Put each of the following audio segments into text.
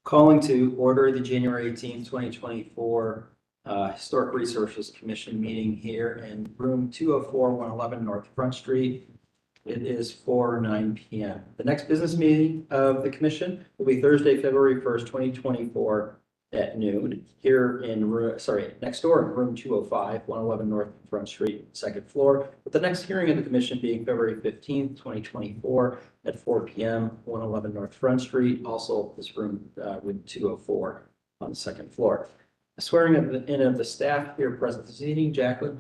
Calling to order the January 18th, 2024 Historic Resources Commission meeting here in room 204, 111 North Front Street. It is 4:09 p.m. The next business meeting of the commission will be Thursday, February 1st, 2024 at noon here in, next door in room 205, 111 North Front Street, second floor, with the next hearing of the commission being February 15th, 2024 at 4 p.m., 111 North Front Street, also this room with 204 on the second floor. The swearing in of the staff here present this evening. Jacqueline,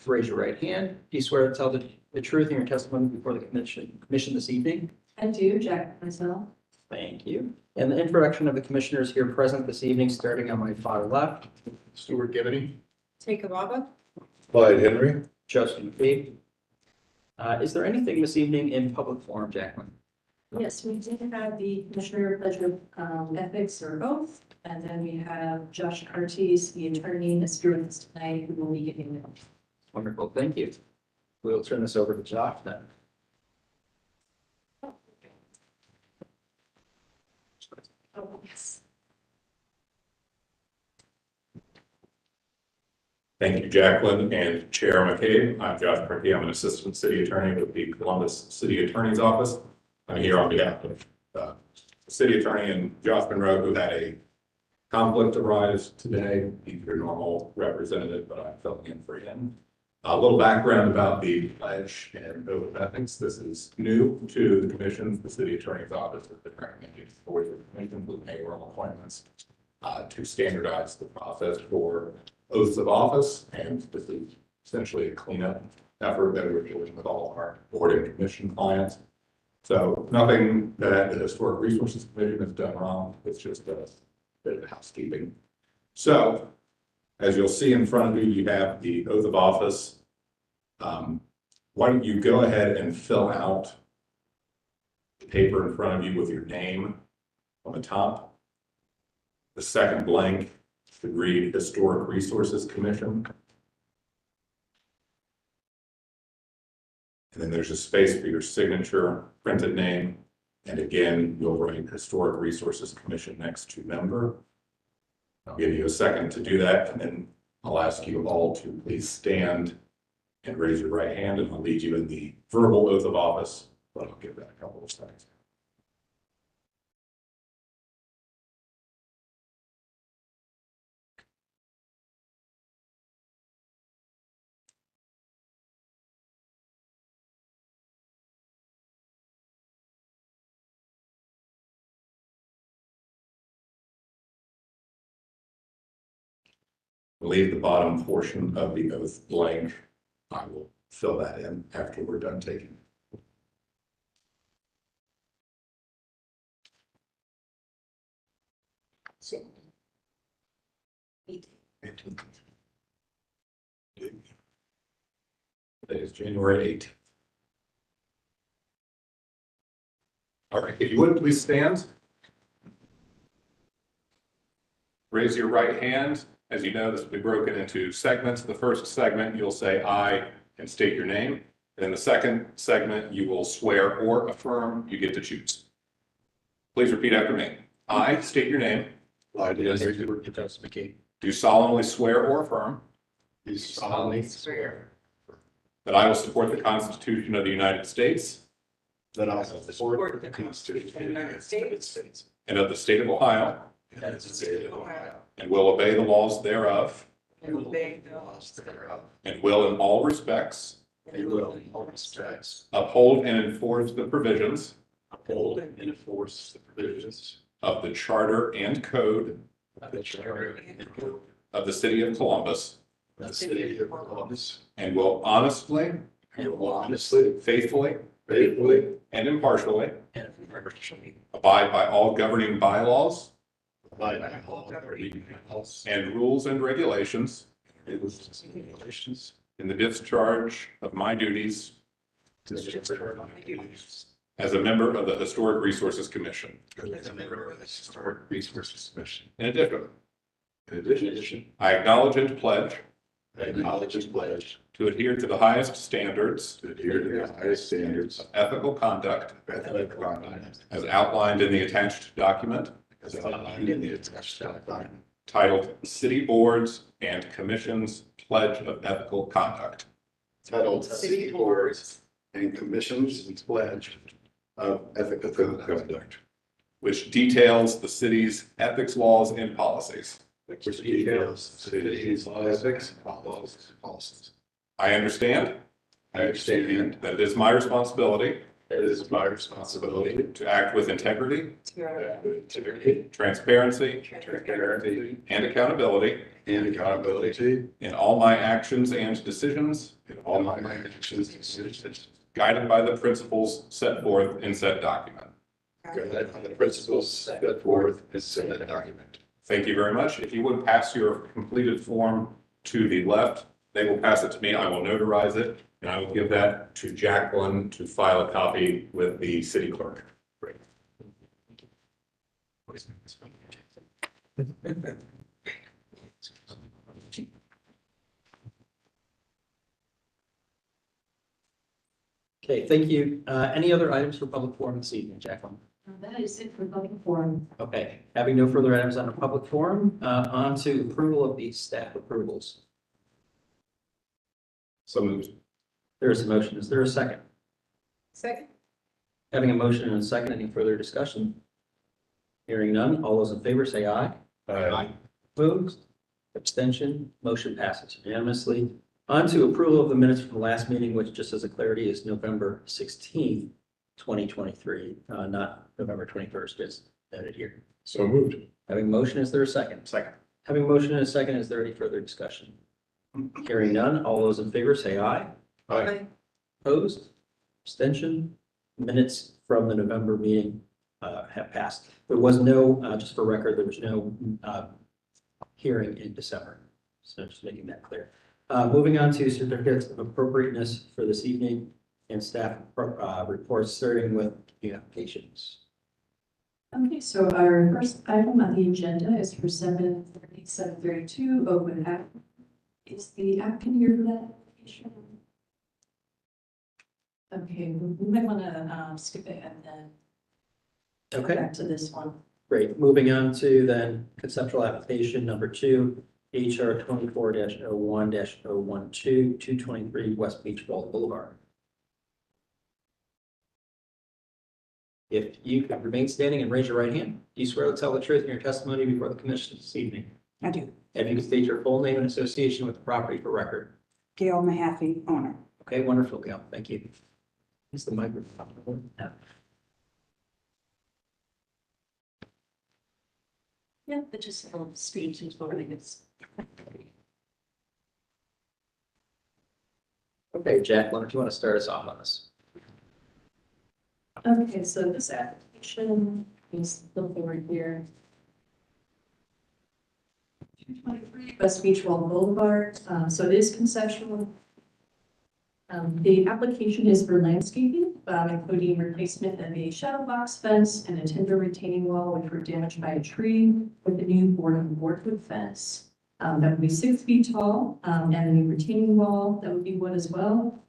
raise your right hand. Do you swear to tell the truth in your testimony before the commission this evening? I do, Jack, myself. Thank you. And the introduction of the commissioners here present this evening, starting on my far left. Stuart Gibney. Take Baba. Clyde Henry. Justin McCabe. Is there anything this evening in public forum, Jacqueline? Yes, we did have the Commissioner Pledge of Ethics or oath, and then we have Josh Curtis, the attorney, is joining us tonight, who will be giving the oath. Wonderful, thank you. We'll turn this over to Josh then. Oh, yes. Thank you, Jacqueline and Chair McCabe. I'm Josh Perkey. I'm an assistant city attorney with the Columbus City Attorney's Office. I'm here on behalf of the city attorney in Josh Monroe, who had a conflict arise today. He's your normal representative, but I'm filling in for him. A little background about the pledge and oath of ethics. This is new to the commission. The city attorney's office has been recommending for the commission with mayoral appointments to standardize the process for oaths of office. And this is essentially a cleanup effort that we're doing with all of our board and commission clients. So nothing that the Historic Resources Commission has done wrong. It's just a bit of housekeeping. So as you'll see in front of you, you have the oath of office. Why don't you go ahead and fill out the paper in front of you with your name on the top. The second blank should read Historic Resources Commission. And then there's a space for your signature, printed name. And again, you'll write Historic Resources Commission next to member. I'll give you a second to do that, and then I'll ask you all to please stand and raise your right hand, and I'll lead you in the verbal oath of office, but I'll give that a couple of seconds. Leave the bottom portion of the oath blank. I will fill that in after we're done taking. So. That is January 8th. All right, if you would please stand. Raise your right hand. As you know, this will be broken into segments. The first segment, you'll say "I" and state your name. And in the second segment, you will swear or affirm. You get to choose. Please repeat after me. I state your name. Do solemnly swear or affirm. Do solemnly swear that I will support the Constitution of the United States. that I will support the Constitution of the United States And of the state of Ohio. and the state of Ohio. And will obey the laws thereof. And will obey the laws thereof. And will in all respects. And will in all respects Uphold and enforce the provisions. uphold and enforce the provisions Of the charter and code. of the charter and code Of the city of Columbus. of the city of Columbus. And will honestly. And will honestly, Faithfully. faithfully, And impartially. and impartially Abide by all governing bylaws. abide by all governing laws And rules and regulations. and rules and regulations In the discharge of my duties. to discharge my duties As a member of the Historic Resources Commission. as a member of the Historic Resources Commission. In addition, In addition, I acknowledge and pledge. I acknowledge and pledge to adhere to the highest standards to adhere to the highest standards of ethical conduct of ethical conduct as outlined in the attached document as outlined in the attached document titled City Boards and Commissions Pledge of Ethical Conduct, titled City Boards and Commissions Pledge of Ethical Conduct, which details the city's ethics laws and policies. which details the city's ethics policies. I understand I understand that it is my responsibility that it is my responsibility to act with integrity, to act with integrity, transparency, transparency, and accountability and accountability in all my actions and decisions, in all my actions and decisions, guided by the principles set forth in said document. guided by the principles set forth in said document. Thank you very much. If you would pass your completed form to the left, they will pass it to me. I will notarize it, and I will give that to Jacqueline to file a copy with the city clerk. Okay, thank you. Any other items for public forum this evening, Jacqueline? That is it for public forum. Okay, having no further items on the public forum, on to approval of the staff approvals. So moved. There is a motion. Is there a second? Second. Having a motion and a second, any further discussion? Hearing none, all those in favor say aye. Aye. Opposed? Abstention? Motion passes unanimously. On to approval of the minutes from the last meeting, which just as a clarity is November 16th, 2023, not November 21st, as noted here. So moved. Having a motion, is there a second? Second. Having a motion and a second, is there any further discussion? Hearing none, all those in favor say aye. Aye. Opposed? Abstention? Minutes from the November meeting have passed. There was no, just for record, there was no hearing in December. So just making that clear. Moving on to certificates of appropriateness for this evening and staff reports, starting with the applications. Okay, so our first item on the agenda is for 732 Oakwood Ave. Is the applicant here for that application? Okay, we might want to skip it and then come Okay, back to this one. great. Moving on to then conceptual application number 2, HR 24-01-012, 223 West Beach Boulevard. If you could remain standing and raise your right hand, do you swear to tell the truth in your testimony before the commission this evening? I do. If you could state your full name and association with the property for record. Gail Mahaffey, owner. Okay, wonderful, Gail. Thank you. Is the microphone? No. Yeah, but just a little speed since voting is. Okay, Jacqueline, if you want to start us off on this. Okay, so this application is the board here. 223 West Beach Boulevard, so it is conceptual. The application is for landscaping, including replacement of a shadow box fence and a timber retaining wall, which were damaged by a tree, with a new boardwood fence. That would be 6 feet tall, and a new retaining wall that would be wood as well.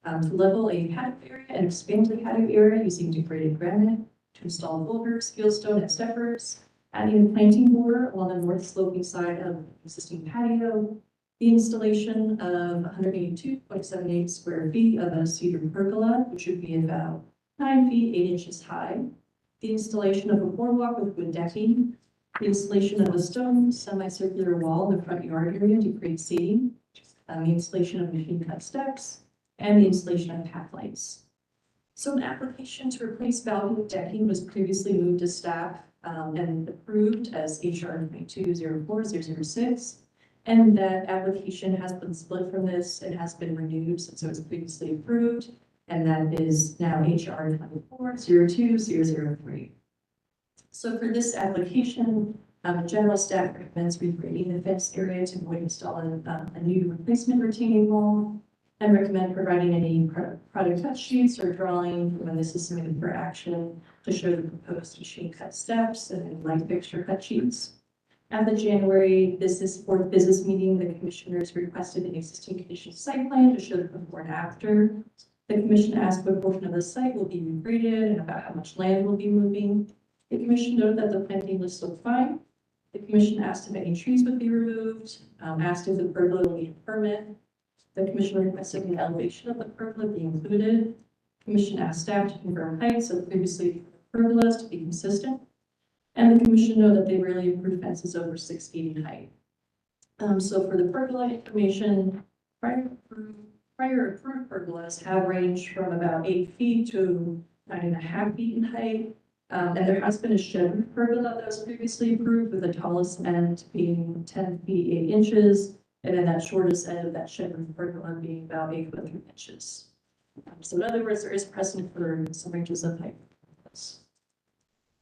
To level a paddock area and expand the paddock area using degraded granite, to install boulders, fieldstone, and steppers, adding a planting border along the north sloping side of the existing patio, the installation of 182.78 square feet of a cedar pergola, which would be about 9 feet, 8 inches high, the installation of a boardwalk with wood decking, the installation of a stone semicircular wall in the front yard area to create seating, the installation of machine cut steps, and the installation of path lights. So an application to replace balcony decking was previously moved to staff and approved as HR 2204-006. And that application has been split from this. It has been renewed since it was previously approved. And that is now HR 24-02-003. So for this application, general staff recommends regrading the fence area to avoid installing a new replacement retaining wall, and recommend providing any product cut sheets or drawing when this is submitted for action to show the proposed machine cut steps and light fixture cut sheets. At the January board business meeting, the commissioners requested an existing condition site plan to show the before and after. The commission asked what portion of the site will be regraded and about how much land will be moving. The commission noted that the planting list looked fine. The commission asked if any trees would be removed, asked if the pergola will need a permit. The commission requested an elevation of the pergola be included. Commission asked staff to confirm heights of previously pergolas to be consistent. And the commission know that they rarely approve fences over 6 feet in height. So for the pergola information, prior approved pergolas have ranged from about 8 feet to 9.5 feet in height. And there has been a shed roof pergola that was previously approved with the tallest end being 10 feet 8 inches. And then that shortest end of that shed roof pergola being about 8 foot 3 inches. So in other words, there is precedent for some ranges of height.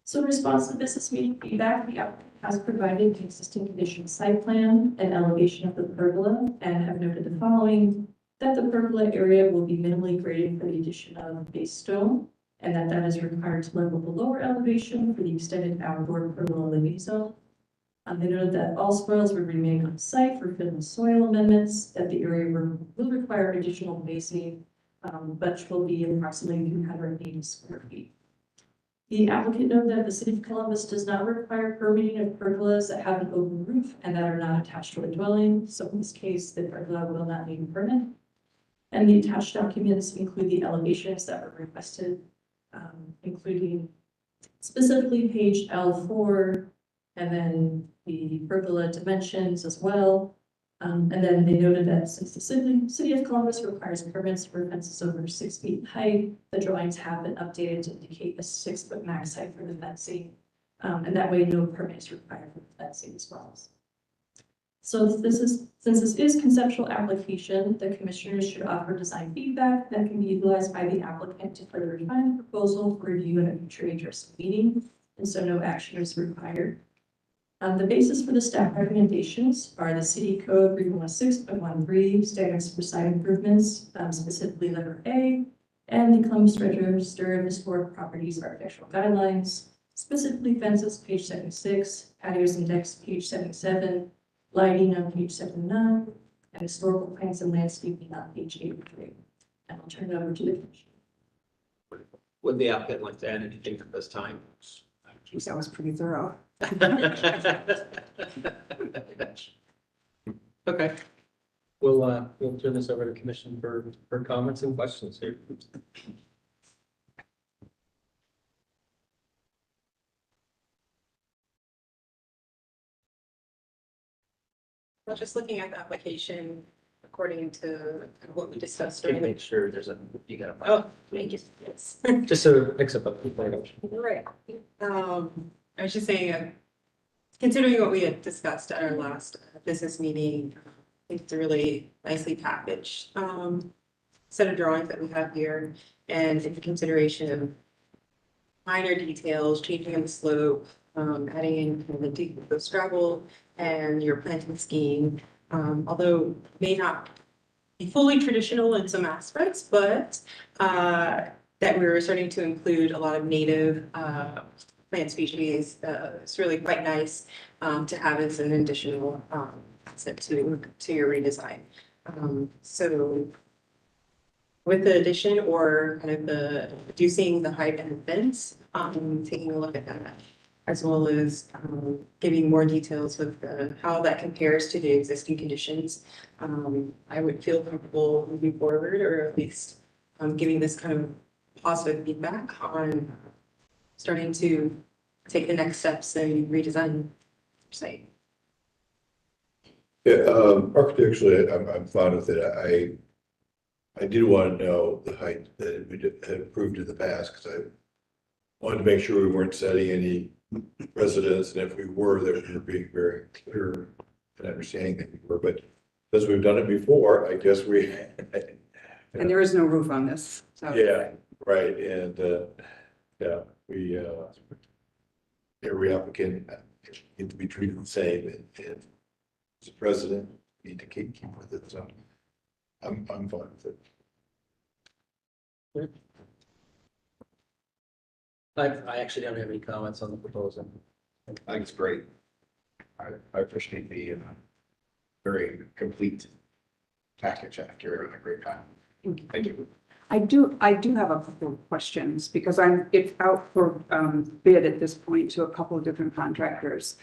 So in response to the business meeting feedback, the applicant has provided the existing condition site plan and elevation of the pergola and have noted the following, that the pergola area will be minimally graded for the addition of base stone, and that is required to level the lower elevation for the extended outdoor pergola living zone. They noted that all spoils would remain on site for fill and soil amendments, that the area will require additional basing, but will be approximately 280 square feet. The applicant noted that the city of Columbus does not require permitting of pergolas that have an open roof and that are not attached to a dwelling. So in this case, the pergola will not need a permit. And the attached documents include the elevations that were requested, including specifically page L4, and then the pergola dimensions as well. And then they noted that since the city of Columbus requires permits for fences over 6 feet in height, the drawings have been updated to indicate a 6 foot max height for the fencing. And that way no permit is required for the fencing as well. So since this is conceptual application, the commissioners should offer design feedback that can be utilized by the applicant to further refine the proposal for review at a future interested meeting. And so no action is required. The basis for the staff recommendations are the City Code 316.13 standards for site improvements, specifically letter A, and the Columbus Register of Historic Properties Architectural Guidelines, specifically fences, page 76, patios and decks, page 77, lighting on page 79, and historical plants and landscaping on page 83. And I'll turn it over to the commission. Would the applicant like to add anything at this time? Geez, that was pretty thorough. Okay. We'll turn this over to commission for comments and questions here. Well, just looking at the application, according to what we discussed Can you during the. make sure you got a. Oh, thank you. Yes. Just to mix up a people. Right. I was just saying, considering what we had discussed at our last business meeting, I think it's a really nicely packaged set of drawings that we have here, and in consideration of minor details, changing of the slope, adding in kind of the Scrabble and your planting scheme, although may not be fully traditional in some aspects, but that we're starting to include a lot of native plant species. It's really quite nice to have as an additional asset to your redesign. So with the addition or kind of the reducing the height and the fence, taking a look at that, as well as giving more details with how that compares to the existing conditions, I would feel comfortable moving forward, or at least giving this kind of positive feedback on starting to take the next steps and redesign your site. Yeah, architecturally, I'm fine with it. I did want to know the height that we had approved in the past, because I wanted to make sure we weren't setting any precedents, and if we were, that we were being very clear and understanding that we were, but because we've done it before, I guess we. And there is no roof on this, so. Yeah, right, and, yeah, we, every applicant needs to be treated the same, and as a president, need to keep with it, so I'm fine with it. I actually don't have any comments on the proposal. I think it's great. I appreciate the very complete package after a great time. Thank you. I do have a couple of questions because it's out for bid at this point to a couple of different contractors.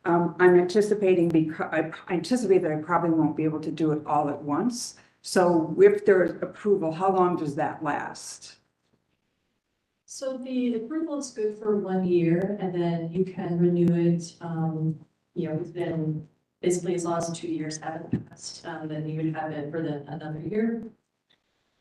I'm anticipating I anticipate that I probably won't be able to do it all at once. So if there's approval, how long does that last? So the approval is good for 1 year, and then you can renew it, within, basically as long as 2 years haven't passed, then you would have it for another year.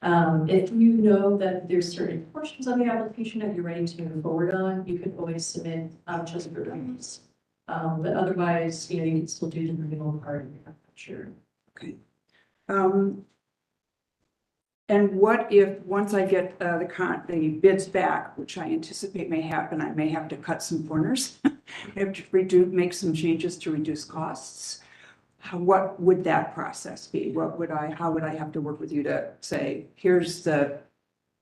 If you know that there's certain portions of the application that you're ready to move forward on, you could always submit, just for those. But otherwise, you can still do the renewal part, if you're not sure. Okay. And what if, once I get the bids back, which I anticipate may happen, I may have to cut some corners. I have to make some changes to reduce costs. What would that process be? How would I have to work with you to say, here's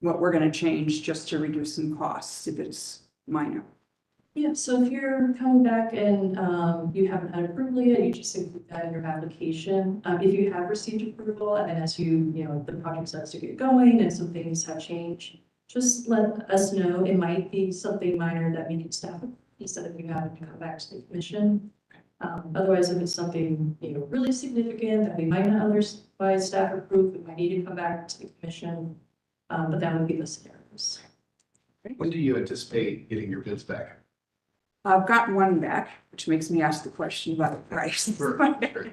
what we're going to change just to reduce some costs if it's minor? Yeah, so if you're coming back and you haven't had approval yet, you just include that in your application. If you have received approval and as the project starts to get going and some things have changed, just let us know. It might be something minor that we can staff instead of you having to come back to the commission. Otherwise, if it's something really significant that we might not otherwise staff approve, we might need to come back to the commission. But that would be the scenarios. When do you anticipate getting your bids back? I've got one back, which makes me ask the question about the price. Sure.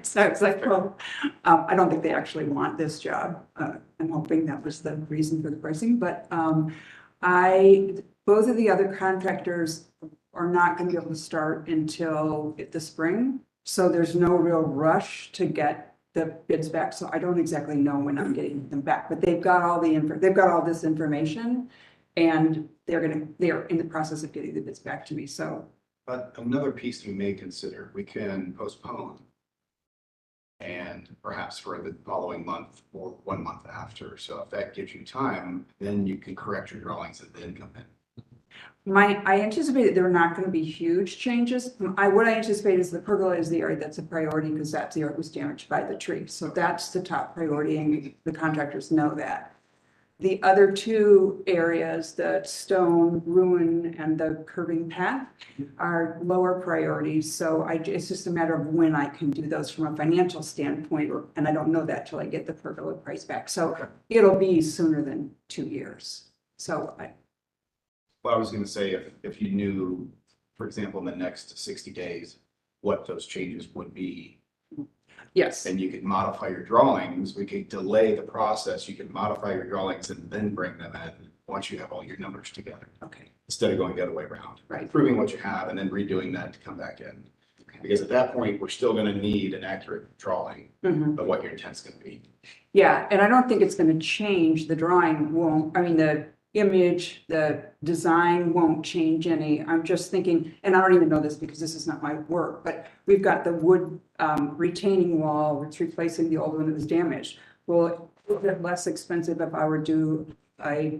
So it's like, well, I don't think they actually want this job. I'm hoping that was the reason for the pricing, but both of the other contractors are not going to be able to start until the spring. So there's no real rush to get the bids back. So I don't exactly know when I'm getting them back, but they've got all this information and they're in the process of getting the bids back to me. So. But another piece we may consider, we can postpone. And perhaps for the following month or 1 month after. So if that gives you time, then you can correct your drawings and then come in. I anticipate that there are not going to be huge changes. What I anticipate is the pergola is the area that's a priority because that's the area that was damaged by the tree. So that's the top priority and the contractors know that. The other two areas, the stone ruin and the curving path, are lower priorities. So it's just a matter of when I can do those from a financial standpoint, and I don't know that till I get the pergola price back. So it'll be sooner than 2 years. So Well, I was going to say, if you knew, for example, in the next 60 days, what those changes would be, yes, then you could modify your drawings. We could delay the process. You could modify your drawings and then bring them in once you have all your numbers together, okay, instead of going the other way around. right. Proving what you have and then redoing that to come back in. Because at that point, we're still going to need an accurate drawing Mhm. of what your intent's going to be. Yeah, and I don't think it's going to change. The drawing won't, the image, the design won't change any. I'm just thinking, and I don't even know this because this is not my work, but we've got the wood retaining wall, it's replacing the old one that was damaged. Well, it's a bit less expensive if I were to do a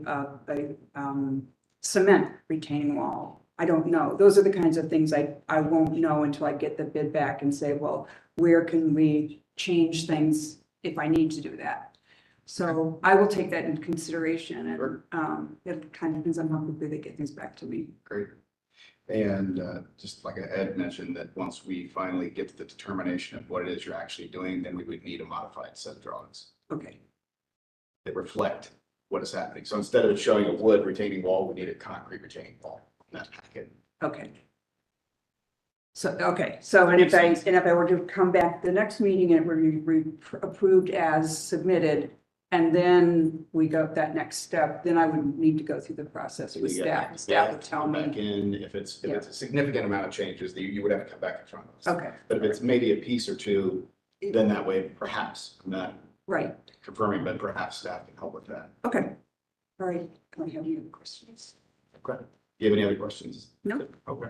cement retaining wall. I don't know. Those are the kinds of things I won't know until I get the bid back and say, well, where can we change things if I need to do that? So I will take that into consideration and it kind of depends on how quickly they get things back to me. Great. And just like Ed mentioned, that once we finally get to the determination of what it is you're actually doing, then we would need a modified set of drawings Okay, that reflect what is happening. So instead of showing a wood retaining wall, we need a concrete retaining wall. That's packet. okay. So, and if I were to come back the next meeting and it were approved as submitted, and then we go that next step, then I would need to go through the process with staff. Staff would tell Come back me. in, if it's a significant amount of changes, you would have to come back in front of us. Okay, But if it's maybe a piece or two, then that way, perhaps, I'm not right, confirming, but perhaps staff can help with that. okay. All right, can I have any other questions? Okay. Do you have any other questions? No. Okay.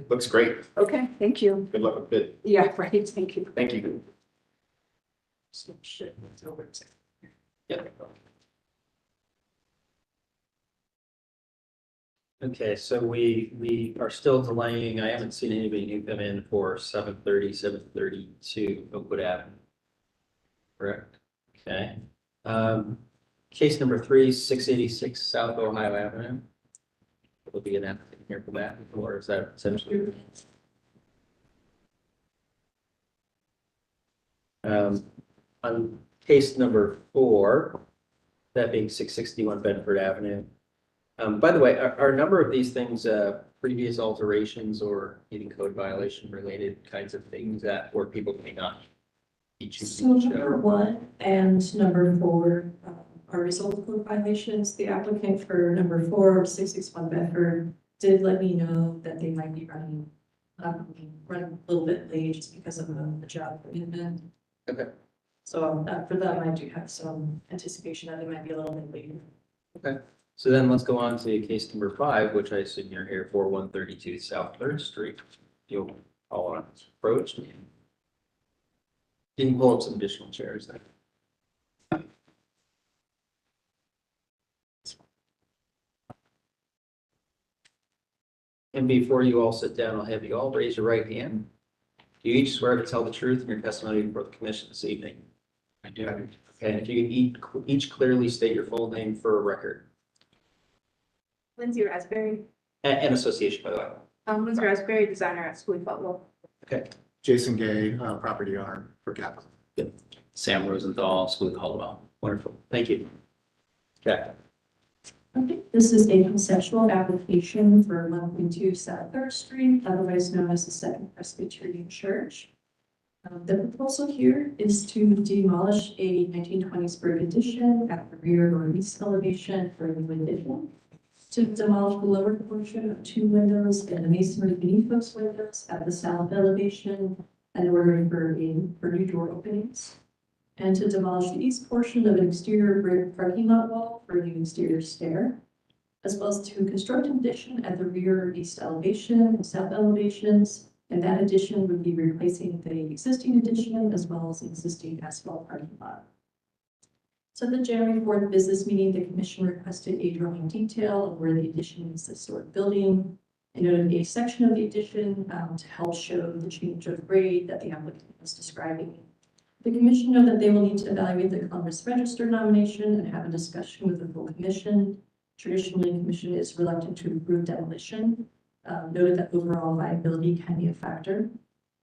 Looks great. Okay, thank you. Good luck with bid. Yeah, right, thank you. Thank you. Yep. Okay, so we are still delaying. I haven't seen anybody new come in for 732 Oakwood Avenue. Correct? Okay. Case number 3, 686 South Ohio Avenue. Will be an applicant here for that, or is that essentially? On case number 4, that being 661 Bedford Avenue. By the way, are a number of these things previous alterations or heating code violation related kinds of things that where people may not be choosing So to number show? 1 and number 4 are result code violations. The applicant for number 4, 661 Bedford, did let me know that they might be running a little bit late just because of the job commitment. Okay. So for them, I do have some anticipation that it might be a little bit later. Okay, so then let's go on to case number 5, which I assume you're here for, 132 South Third Street. You'll all on approach. You can pull up some additional chairs there. And before you all sit down, I'll have you all raise your right hand. Do you each swear to tell the truth in your testimony before the commission this evening? I do. Okay, and if you could each clearly state your full name for a record Lindsay Raspberry, and association, by the way. Lindsay Raspberry, designer at School Football. Okay. Jason Gay, property owner for Kaplan. Sam Rosenthal, School Caldwell. Wonderful. Thank you. Okay. Okay, this is a conceptual application for 1.2 South Third Street, otherwise known as the Second Presbyterian Church. The proposal here is to demolish a 1920s brick addition at the rear or east elevation for a new addition, to demolish the lower portion of 2 windows and the masonry beneath those windows at the south elevation in order for new door openings, and to demolish the east portion of an exterior brick parking lot wall for a new exterior stair, as well as to construct an addition at the rear east elevation and south elevations. And that addition would be replacing the existing addition as well as the existing asphalt parking lot. So at the January 4th business meeting, the commission requested a drawing detail of where the addition is the historic building. I noted a section of the addition to help show the change of grade that the applicant was describing. The commission noted that they will need to evaluate the Columbus Register nomination and have a discussion with the full commission. Traditionally, the commission is reluctant to approve demolition. Noted that overall viability can be a factor.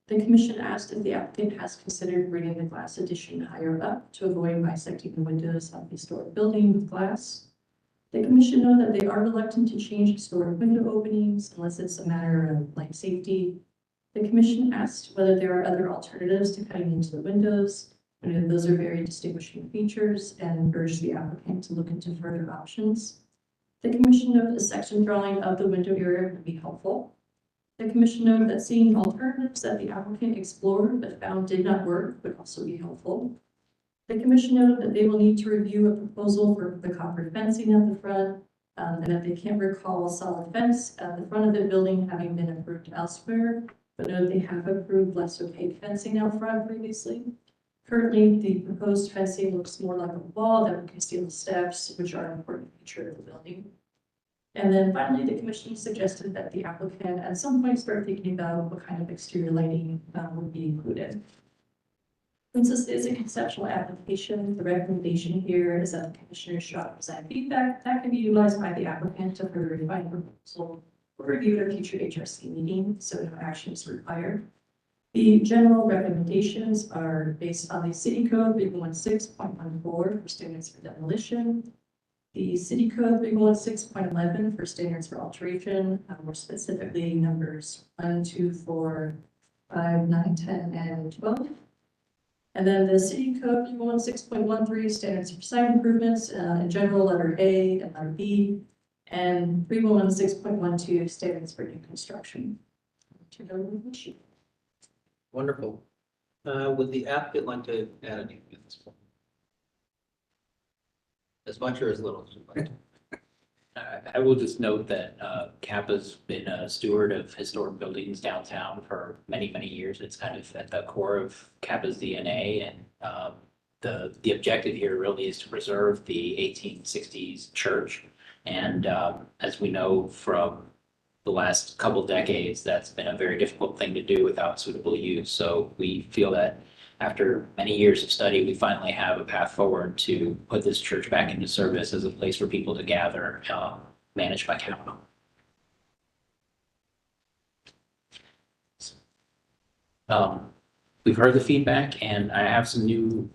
The commission asked if the applicant has considered bringing the glass addition higher up to avoid bisecting the windows of the historic building with glass. The commission noted that they are reluctant to change historic window openings unless it's a matter of life safety. The commission asked whether there are other alternatives to cutting into the windows, and those are very distinguishing features, and urged the applicant to look into further options. The commission noted a section drawing of the window area would be helpful. The commission noted that seeing alternatives that the applicant explored but found did not work would also be helpful. The commission noted that they will need to review a proposal for the copper fencing at the front, and that they can't recall a solid fence at the front of the building having been approved elsewhere, but noted they have approved less opaque fencing out front previously. Currently, the proposed fencing looks more like a wall that would conceal the steps, which are an important feature of the building. And then finally, the commission suggested that the applicant at some point start thinking about what kind of exterior lighting would be included. Since this is a conceptual application, the recommendation here is that the commissioners shall present feedback that can be utilized by the applicant to further refine the proposal or review at a future HRC meeting, so no action is required. The general recommendations are based on the City Code 316.14 for standards for demolition, the City Code 316.11 for standards for alteration, more specifically numbers 1, 2, 4, 5, 9, 10, and 12. And then the City Code 316.13 standards for site improvements, in general, letter A and letter B, and 3116.12 standards for new construction. Wonderful. Would the applicant like to add anything at this point? As much or as little as you'd like? I will just note that Kappa's been a steward of historic buildings downtown for many, many years. It's kind of at the core of Kappa's DNA, and the objective here really is to preserve the 1860s church And as we know from the last couple decades, that's been a very difficult thing to do without suitable use. So we feel that after many years of study, we finally have a path forward to put this church back into service as a place for people to gather, managed by capital. We've heard the feedback, and I have some new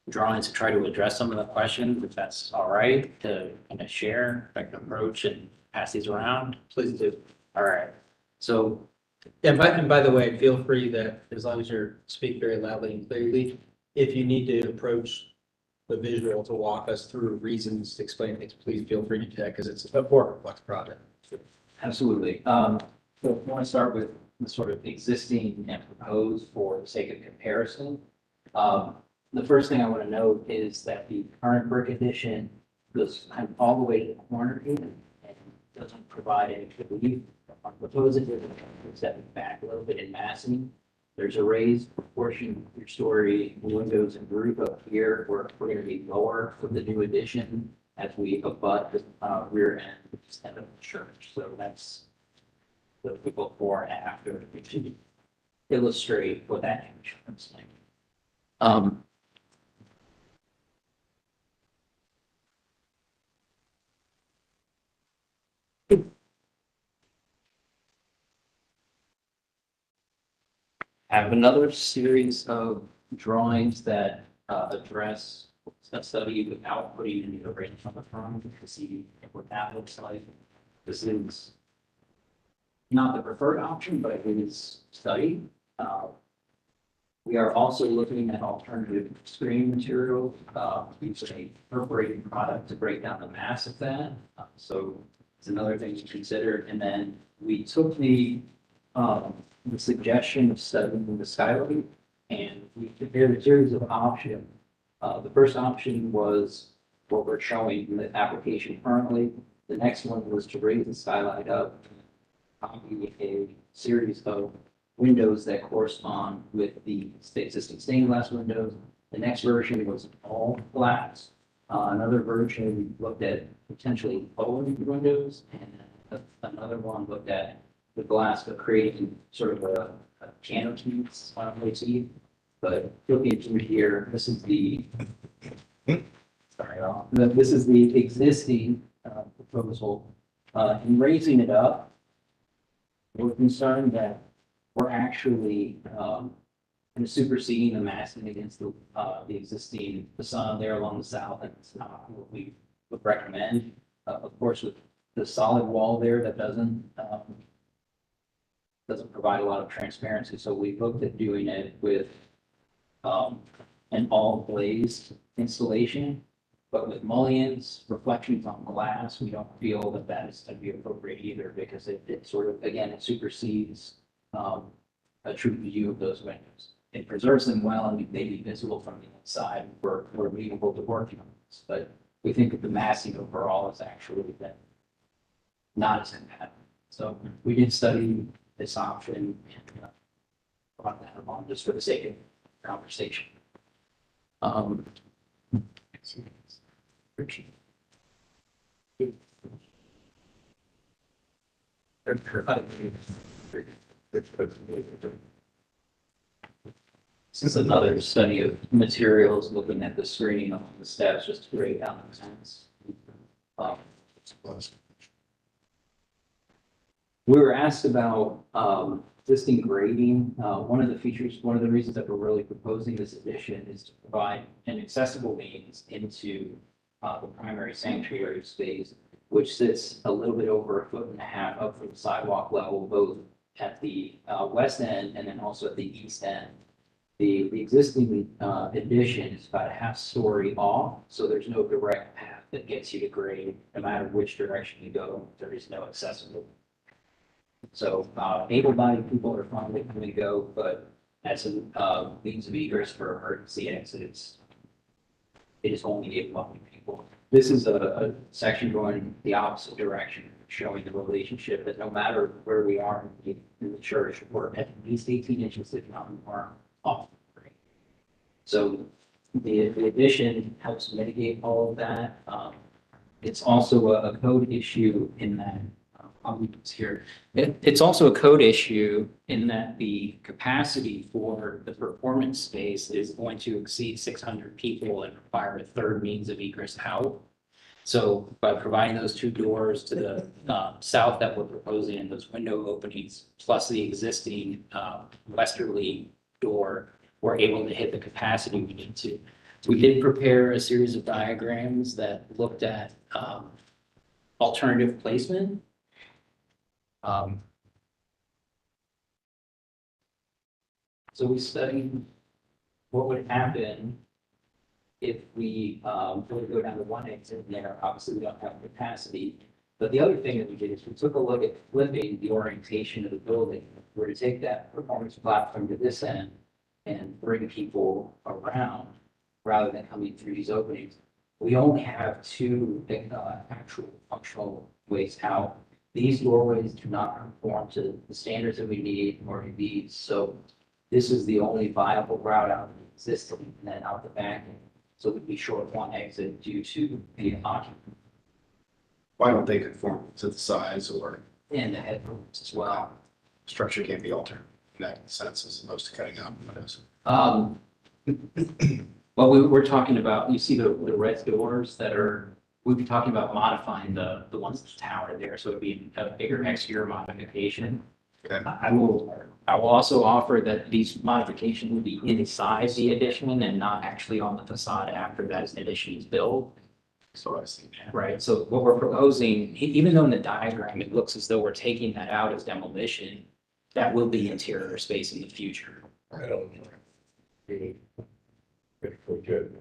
drawings to try to address some of the questions, if that's all right, to kind of share, like approach and pass these around. Please do. All right. So And by the way, feel free that, as long as you speak very loudly and clearly, if you need to approach the visual to walk us through reasons to explain things, please feel free to do that, because it's a more complex project. absolutely. So I want to start with the sort of existing and proposed for the sake of comparison. The first thing I want to note is that the current brick addition goes kind of all the way to the corner here and doesn't provide any relief. I'm proposing to step it back a little bit in massing. There's a raised portion of your story windows and roof up here where we're going to be lower for the new addition as we abut the rear end of the church. So that's the before and after to illustrate what that image looks like. Have another series of drawings that address a study without putting any arrangements on the front to see what that looks like. This is not the preferred option, but it is studied. We are also looking at alternative screening material, using a perforating product to break down the mass of that. So it's another thing to consider. And then we took the suggestion of studying the skylight, and we prepared a series of options. The first option was what we're showing in the application currently. The next one was to raise the skylight up, copy a series of windows that correspond with the existing stained glass windows. The next version was all glass. Another version looked at potentially lowering the windows, and another one looked at the glass, but creating sort of a canopy on a motif. But looking through here, this is the this is the existing proposal. In raising it up, we're concerned that we're actually kind of superseding the massing against the existing facade there along the south, and it's not what we would recommend. Of course, with the solid wall there, that doesn't provide a lot of transparency. So we looked at doing it with an all glazed installation, but with mullions, reflections on glass, we don't feel that that is going to be appropriate either, because it sort of, again, it supersedes a true view of those windows. It preserves them well and they be visible from the inside. We're amenable to working on this, but we think that the massing overall is actually not as compatible. So we did study this option and brought that along just for the sake of conversation. This is another study of materials, looking at the screening on the steps just to break down the sense. We were asked about existing grading. One of the features, one of the reasons that we're really proposing this addition is to provide an accessible means into the primary sanctuary space, which sits a little bit over 1.5 feet up from the sidewalk level, both at the west end and then also at the east end. The existing addition is about a half story off, so there's no direct path that gets you to grade. No matter which direction you go, there is no accessible. So able-bodied people are fine to come and go, but as a means of egress for emergency exits, it is only able-bodied people. This is a section going the opposite direction, showing the relationship that no matter where we are in the church, we're at least 18 inches, if not more, off the grade. So the addition helps mitigate all of that. It's also a code issue in that, I'll leave this here. It's also a code issue in that the capacity for the performance space is going to exceed 600 people and require a third means of egress out. So by providing those two doors to the south that we're proposing and those window openings, plus the existing westerly door, we're able to hit the capacity we need to. We did prepare a series of diagrams that looked at alternative placement. So we studied what would happen if we were to go down to one exit there. Obviously, we don't have capacity. But the other thing that we did is we took a look at flipping the orientation of the building. We're to take that performance platform to this end and bring people around rather than coming through these openings. We only have two actual functional ways out. These doorways do not conform to the standards that we need or these. So this is the only viable route out of the existing and then out the back end. So we'd be short one exit due to the occupant Why don't they conform to the size or and the headrooms as well. structure can't be altered in that sense as opposed to cutting out windows? Well, we're talking about, you see the red doors that are, we'd be talking about modifying the ones in the tower there. So it'd be a bigger exterior modification. Okay. I will also offer that these modifications will be inside the addition and not actually on the facade after that addition is built. So I see. Right, so what we're proposing, even though in the diagram, it looks as though we're taking that out as demolition, that will be interior space in the future. I don't know. Good for good.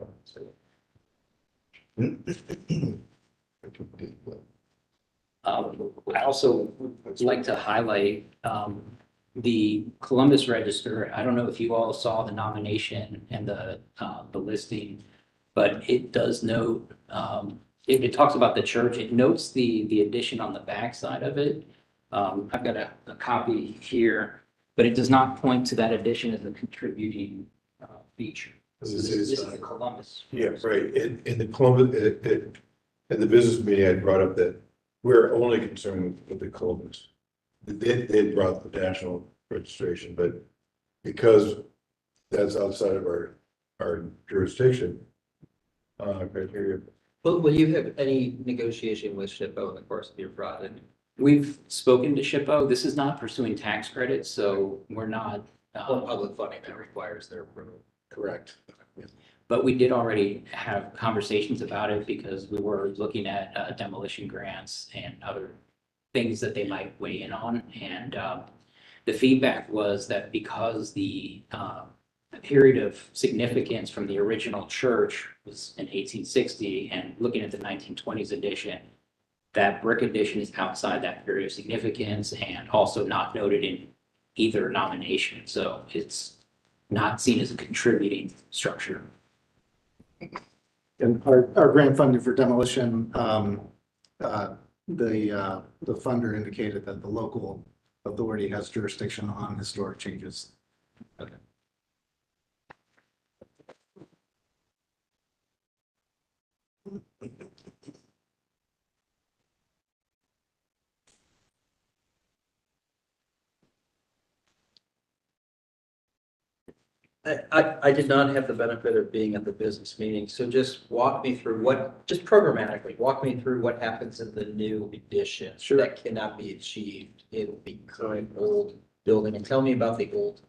I also would like to highlight the Columbus Register. I don't know if you all saw the nomination and the listing, but it does note, it talks about the church. It notes the addition on the backside of it. I've got a copy here, but it does not point to that addition as a contributing feature. This is the Columbus. Yeah, right. In the Columbus, at the business meeting, I brought up that we're only concerned with the Columbus. They brought the national registration, but because that's outside of our jurisdiction, criteria. Will you have any negotiation with SHPO in the course of your project? We've spoken to SHPO. This is not pursuing tax credits, so we're not. Or public funding that requires their approval? Correct. But we did already have conversations about it because we were looking at demolition grants and other things that they might weigh in on. And the feedback was that because the period of significance from the original church was in 1860 and looking at the 1920s edition, that brick addition is outside that period of significance and also not noted in either nomination. So it's not seen as a contributing structure. And our grant funding for demolition, the funder indicated that the local authority has jurisdiction on historic changes. I did not have the benefit of being at the business meeting, so just walk me through just programmatically, walk me through what happens in the new edition. Sure. That cannot be achieved in the current old building, and tell me about the old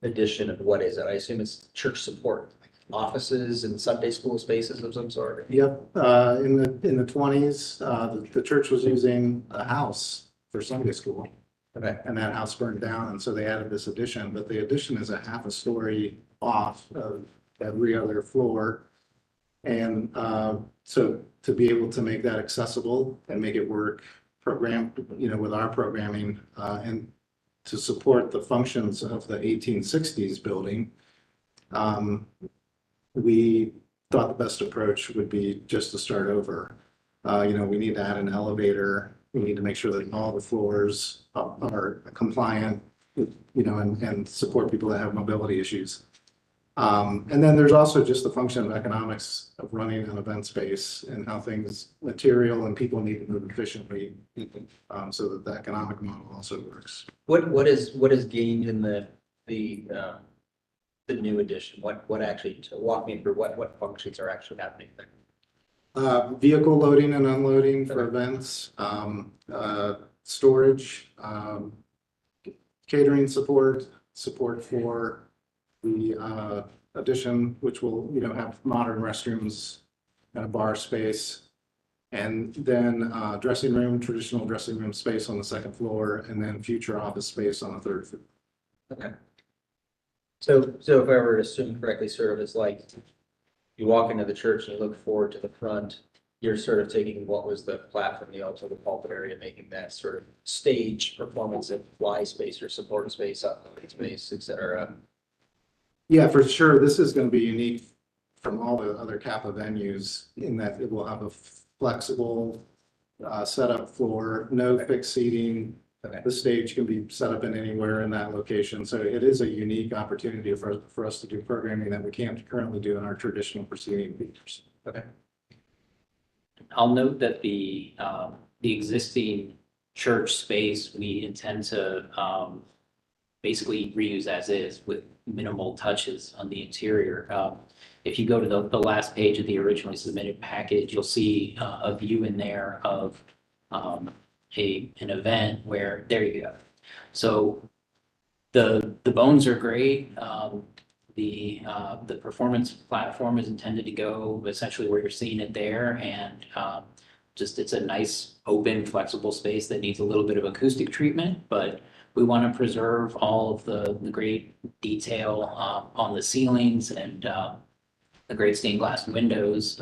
edition and what is it? I assume it's church support, offices and Sunday school spaces of some sort. Yep, in the 20s, the church was using a house for Sunday school. Okay. And that house burned down, and so they added this addition, but the addition is a half a story off of every other floor. And so to be able to make that accessible and make it work programmed, with our programming, and to support the functions of the 1860s building, we thought the best approach would be just to start over. We need to add an elevator. We need to make sure that all the floors are compliant, and support people that have mobility issues. And then there's also just the function of economics of running an event space and how things, material and people need to move efficiently, so that the economic model also works. What is gained in the new addition? What actually, to walk me through what functions are actually happening there? Vehicle loading and unloading for Okay. events, storage, catering support for the addition, which will, have modern restrooms and a bar space. And then traditional dressing room space on the second floor, and then future office space on the third floor. Okay. So if I were to assume correctly, sort of it's like you walk into the church and you look forward to the front, you're sort of taking what was the platform, the altar, the pulpit area, making that sort of stage performance of fly space or support space, uploading space, et cetera. Yeah, for sure. This is going to be unique from all the other Kappa venues in that it will have a flexible setup floor, no fixed seating. Okay. The stage can be set up in anywhere in that location. So it is a unique opportunity for us to do programming that we can't currently do in our traditional proceeding theaters. Okay. I'll note that the existing church space, we intend to basically reuse as is with minimal touches on the interior. If you go to the last page of the originally submitted package, you'll see a view in there of an event where, there you go. So the bones are great. The performance platform is intended to go essentially where you're seeing it there, and just it's a nice, open, flexible space that needs a little bit of acoustic treatment, but we want to preserve all of the great detail on the ceilings and the great stained glass windows.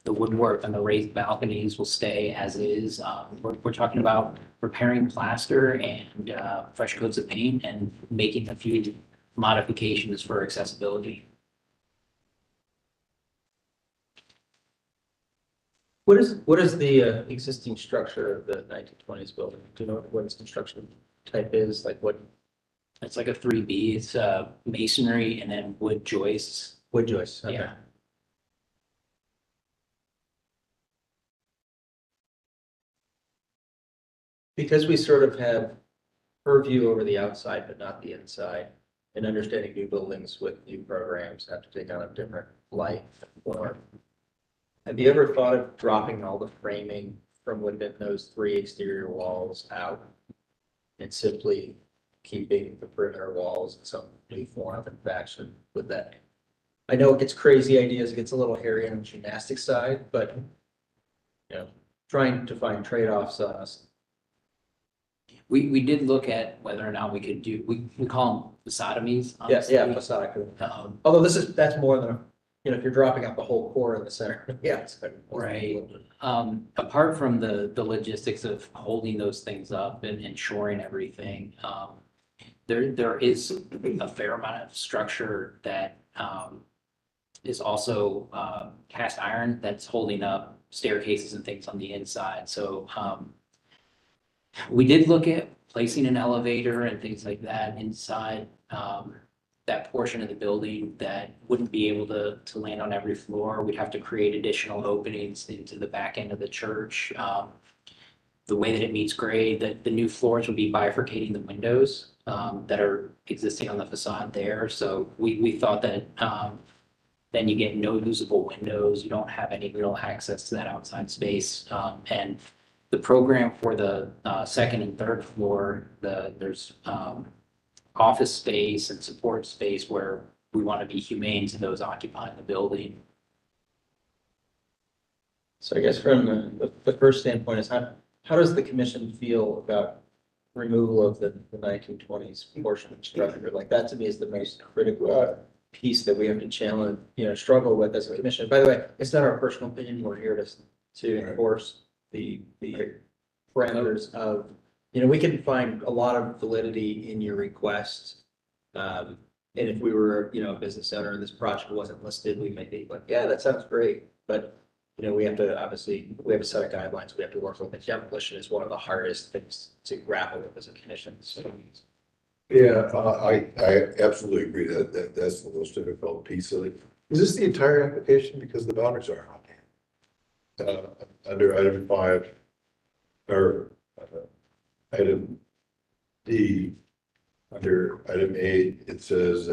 The woodwork and the raised balconies will stay as is. We're talking about repairing plaster and fresh coats of paint and making a few modifications for accessibility. What is the existing structure of the 1920s building? Do you know what its construction type is? Like what? It's like a 3B. It's masonry and then wood joists. Wood joists. Okay. Yeah. Because we sort of have purview over the outside, but not the inside, and understanding new buildings with new programs have to take on a different life or. Have you ever thought of dropping all the framing from within those 3 exterior walls out and simply keeping the perimeter walls in some new form and fashion with that? I know it gets crazy ideas, it gets a little hairy on the gymnastic side, but trying to find trade-offs on us. We did look at whether or not we could do, we call them façadomies. Yes, yeah, honestly. facade. Although that's more than, if you're dropping out the whole core in the center, yeah. It's Right. Apart from the logistics of holding those things up and ensuring everything, there is a fair amount of structure that is also cast iron that's holding up staircases and things on the inside. So we did look at placing an elevator and things like that inside that portion of the building that wouldn't be able to land on every floor. We'd have to create additional openings into the back end of the church. The way that it meets grade, that the new floors would be bifurcating the windows that are existing on the facade there. So we thought that then you get no usable windows. You don't have any real access to that outside space. And the program for the second and third floor, there's office space and support space where we want to be humane to those occupying the building. So I guess from the first standpoint is how does the commission feel about removal of the 1920s portion of structure? Like that to me is the most critical piece that we have to challenge, struggle with as a commission. By the way, it's not our personal opinion. We're here to enforce the parameters of, we can find a lot of validity in your request. And if we were, a business owner and this project wasn't listed, we may be like, yeah, that sounds great. But, we have to, obviously, we have a set of guidelines we have to work with. And demolition is one of the hardest things to grapple with as a commission. So Yeah, I absolutely agree that's the most difficult piece of it. Is this the entire application? Because the boundaries are on. Under item 5, or item D, under item 8, it says,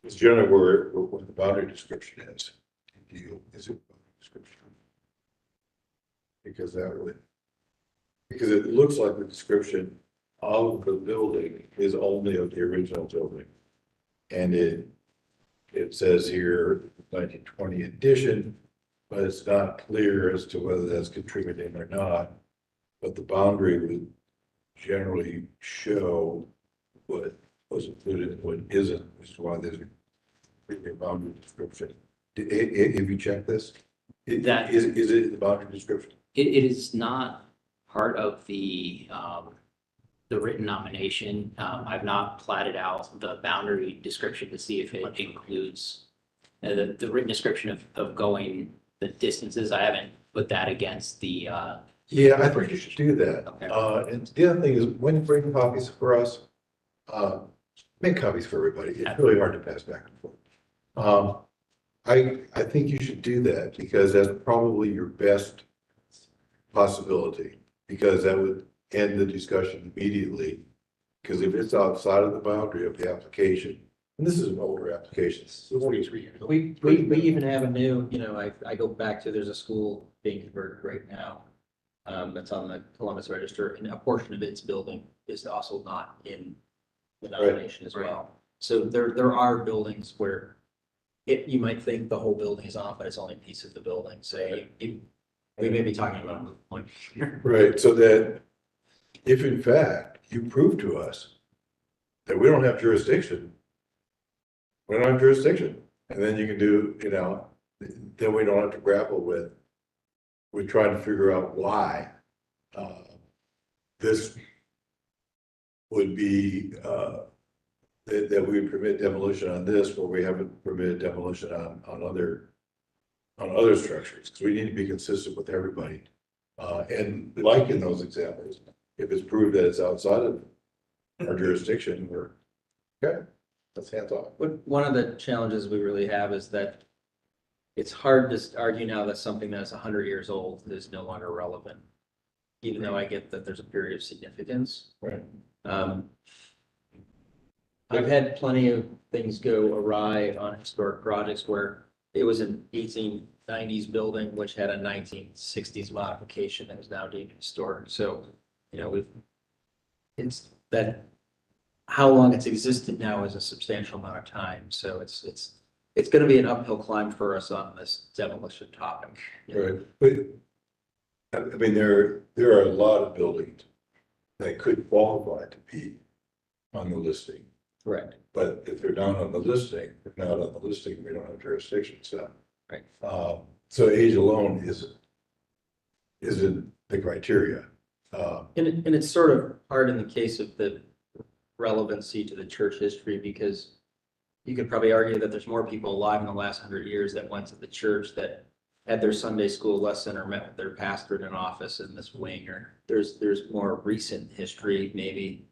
it's generally where what the boundary description is. Is it description? Because because it looks like the description of the building is only of the original building. And it says here 1920 addition, but it's not clear as to whether that's contributing or not. But the boundary would generally show what was included and what isn't, which is why there's a boundary description. Have you checked this? That- Is it the boundary description? It is not part of the written nomination. I've not platted out the boundary description to see if it includes the written description of going the distances. I haven't put that against the, Yeah, I think you should do that. Okay. And the other thing is, when you bring copies for us, make copies for everybody. It's really hard to pass back and forth. I think you should do that because that's probably your best possibility, because that would end the discussion immediately. Because if it's outside of the boundary of the application, and this is an older application, it's 43 years old. We even have a new, I go back to, there's a school being converted right now. That's on the Columbus Register, and a portion of its building is also not in the nomination as well. So there are buildings where you might think the whole building is off, but it's only a piece of the building, so we may be talking about a moot point here. Right, so that if in fact you prove to us that we don't have jurisdiction, we don't have jurisdiction, and then you can do, then we don't have to grapple with trying to figure out why this would be, that we would permit demolition on this, where we haven't permitted demolition on other structures, because we need to be consistent with everybody. And like in those examples, if it's proved that it's outside of our jurisdiction, we're, okay, that's hands off. But one of the challenges we really have is that it's hard to argue now that something that's 100 years old is no longer relevant, even though I get that there's a period of significance. Right. I've had plenty of things go awry on historic projects where it was an 1890s building, which had a 1960s modification that is now deemed historic. So, it's that, how long it's existed now is a substantial amount of time. So it's going to be an uphill climb for us on this demolition topic. Right, but, I mean, there are a lot of buildings that could qualify to be on the listing. Correct. But if they're not on the listing, we don't have jurisdiction, so. Right. So age alone isn't the criteria. And it's sort of hard in the case of the relevancy to the church history, because you could probably argue that there's more people alive in the last 100 years that went to the church, that had their Sunday school lesson or met with their pastor in an office in this wing, or there's more recent history maybe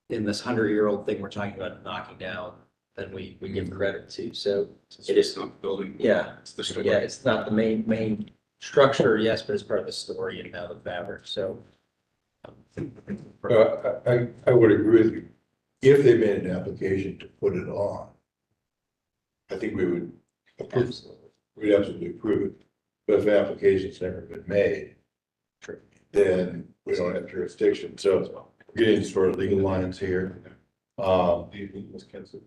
in this 100-year-old thing we're talking about knocking down than we give credit to. So it is not the building. Yeah, It's the story. yeah, it's not the main structure, yes, but it's part of the story and now the fabric. So I would agree with you. If they made an application to put it on, I think we would approve, we'd absolutely approve it. But if the application's never been made, then we don't have jurisdiction. So we're getting sort of legal lines here.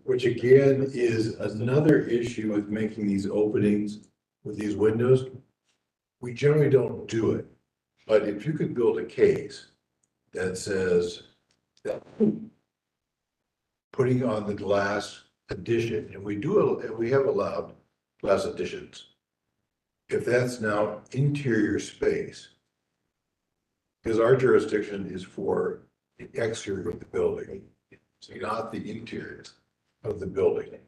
Which again is another issue with making these openings with these windows. We generally don't do it, but if you could build a case that says that putting on the glass addition, and we have allowed glass additions. If that's now interior space, because our jurisdiction is for the exterior of the building, not the interior of the building.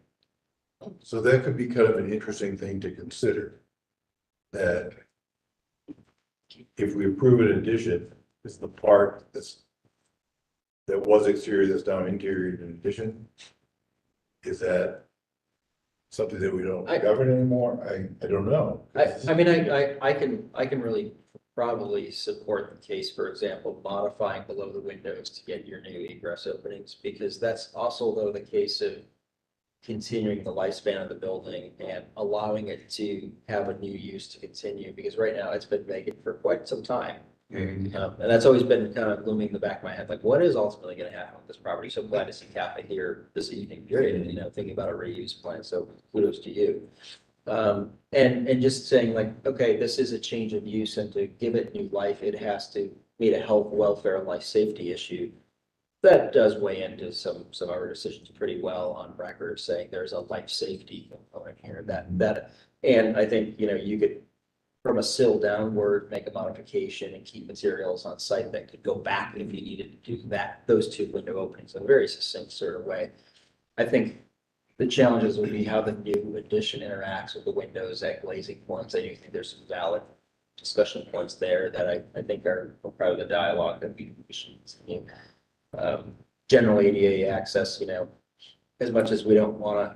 So that could be kind of an interesting thing to consider. That if we approve an addition, it's the part that's that was exterior that's now interior in addition? Is that something that we don't govern anymore? I don't know. I mean, I can really probably support the case, for example, modifying below the windows to get your new egress openings, because that's also though the case of continuing the lifespan of the building and allowing it to have a new use to continue, because right now it's been vacant for quite some time. And that's always been kind of looming in the back of my head, like what is ultimately gonna happen with this property? So glad to see Kappa here this evening, period, and, thinking about a reuse plan, so kudos to you. And just saying like, okay, this is a change of use, and to give it new life, it has to meet a health, welfare, and life safety issue. That does weigh into some of our decisions pretty well on record, saying there's a life safety component here and I think, you could, from a sill downward, make a modification and keep materials on site that could go back if you needed to do that, those two window openings in a very succinct sort of way. I think the challenges would be how the new addition interacts with the windows at glazing points. I do think there's some valid discussion points there that I think are part of the dialogue that we should continue. General ADA access, as much as we don't want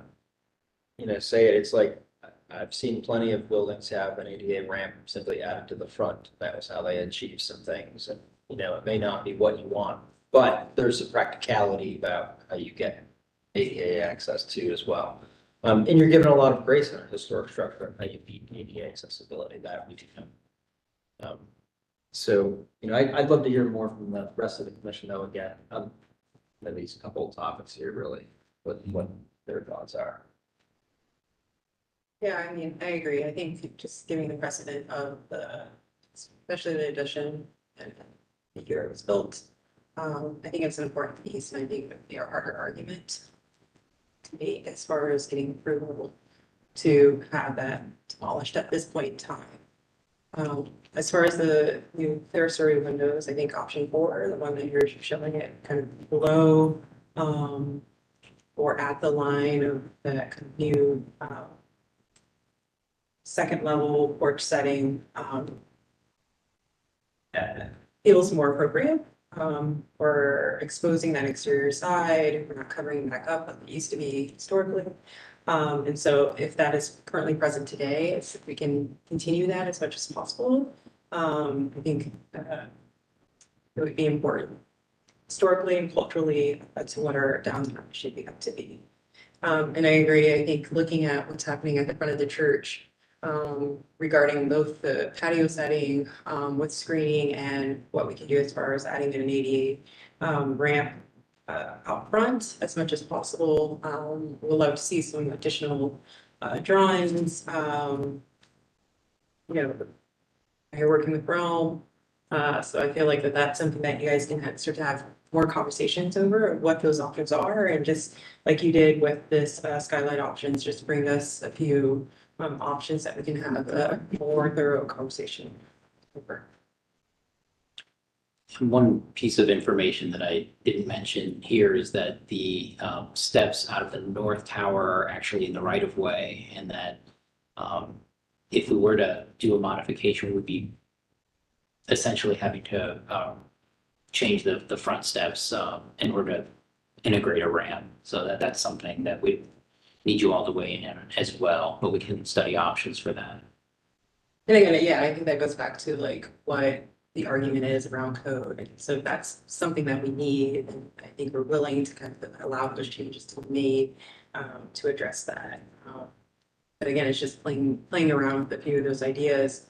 to, say it, it's like, I've seen plenty of buildings have an ADA ramp simply added to the front. That was how they achieved some things. And, it may not be what you want, but there's a practicality about how you get ADA access to as well. And you're given a lot of grace in a historic structure, how you meet ADA accessibility, that we do know. So, I'd love to hear more from the rest of the commission though, again, at least a couple of topics here, really, what their thoughts are. Yeah, I mean, I agree. I think just giving the precedent of especially the addition and the year it was built. I think it's an important piece, and I think it would be a harder argument to make as far as getting approval to have that demolished at this point in time. As far as the new clerestory windows, I think option 4, the one that you're showing it kind of below, or at the line of that kind of new second level porch setting, feels more appropriate. We're exposing that exterior side, we're not covering back up like it used to be historically. And so if that is currently present today, if we can continue that as much as possible, I think it would be important historically and culturally to what our downtown should be up to be. And I agree, I think looking at what's happening at the front of the church, regarding both the patio setting with screening and what we can do as far as adding an ADA ramp out front as much as possible. We'll love to see some additional drawings. You're working with Rome, so I feel like that's something that you guys can start to have more conversations over what those options are, and just like you did with this skylight options, just bring us a few options that we can have a more thorough conversation over. One piece of information that I didn't mention here is that the steps out of the north tower are actually in the right of way, and that if we were to do a modification, we'd be essentially having to change the front steps in order to integrate a ramp. So that's something that we need you all to weigh in as well, but we can study options for that. And again, yeah, I think that goes back to like what the argument is around code. And so that's something that we need, and I think we're willing to kind of allow those changes to be made to address that. But again, it's just playing around with a few of those ideas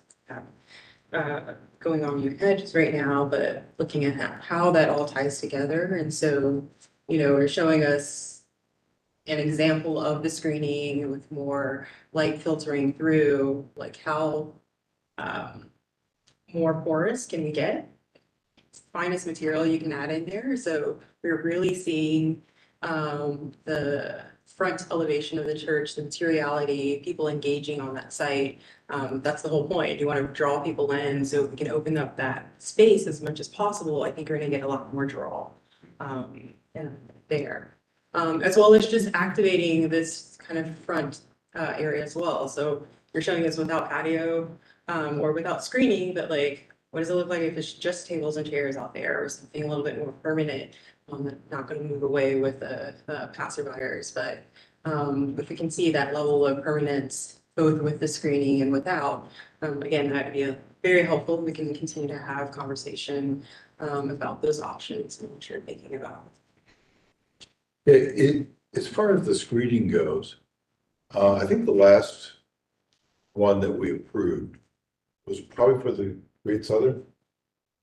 going on in your head just right now, but looking at how that all ties together. And so, we're showing us an example of the screening with more light filtering through, like how more porous can we get? Finest material you can add in there. So we're really seeing the front elevation of the church, the materiality, people engaging on that site. That's the whole point. You want to draw people in, so if we can open up that space as much as possible, I think we're going to get a lot more draw there. As well as just activating this kind of front area as well. So you're showing us without patio or without screening, but like what does it look like if it's just tables and chairs out there or something a little bit more permanent? Not gonna move away with the passerbyers, but if we can see that level of permanence, both with the screening and without, again, that'd be very helpful. We can continue to have conversation about those options and what you're thinking about. As far as the screening goes, I think the last one that we approved was probably for the Great Southern.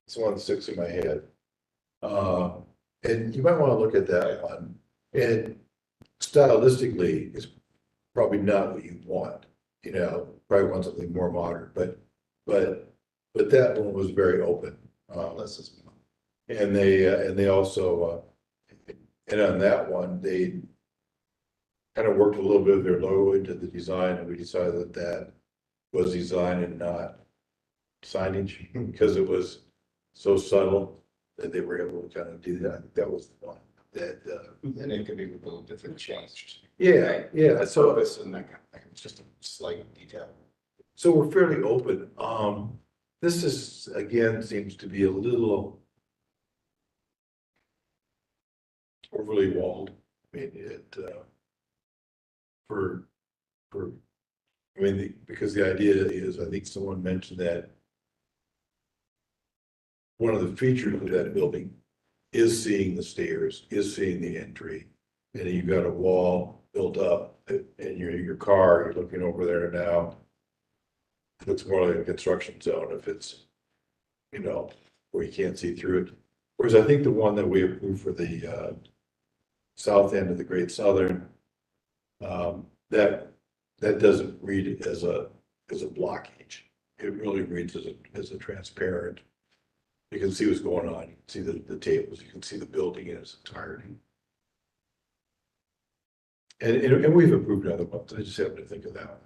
It's the one that sticks in my head. And you might want to look at that one. And stylistically, it's probably not what you want, probably want something more modern, but that one was very open. And they also, and on that one, they kind of worked a little bit of their logo into the design, and we decided that that was design and not signage, because it was so subtle that they were able to kind of do that. I think that was the one that, And it could be removed if it changed. yeah, The so, service and that kind of thing, it's just a slight detail. so we're fairly open. This is, again, seems to be a little overly walled. I mean, because the idea is, I think someone mentioned that one of the features of that building is seeing the stairs, is seeing the entry. And you've got a wall built up, and you're in your car, you're looking over there now. It looks more like a construction zone if it's, where you can't see through it. Whereas I think the one that we approved for the south end of the Great Southern, that doesn't read as a blockage. It really reads as a transparent. You can see what's going on. You can see the tables. You can see the building in its entirety. And we've approved other ones. I just happen to think of that one.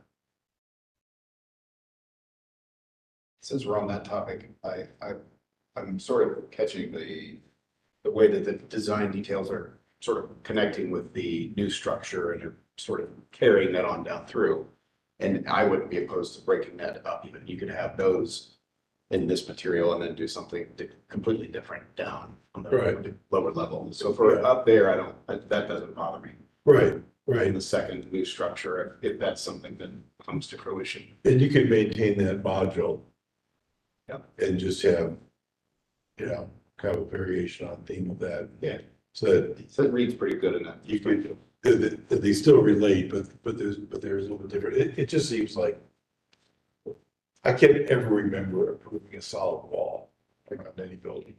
Since we're on that topic, I'm sort of catching the way that the design details are sort of connecting with the new structure and are sort of carrying that on down through. And I wouldn't be opposed to breaking that up. Even you could have those in this material and then do something completely different down on the lower level. So for up there, that doesn't bother me. Right. In the second new structure, if that's something that comes to fruition. And you can maintain that module. Yep. And just have, kind of a variation on theme of that. Yeah. So it reads pretty good in that. you can, they still relate, but there's a little bit different. It just seems like I can't ever remember approving a solid wall around any building.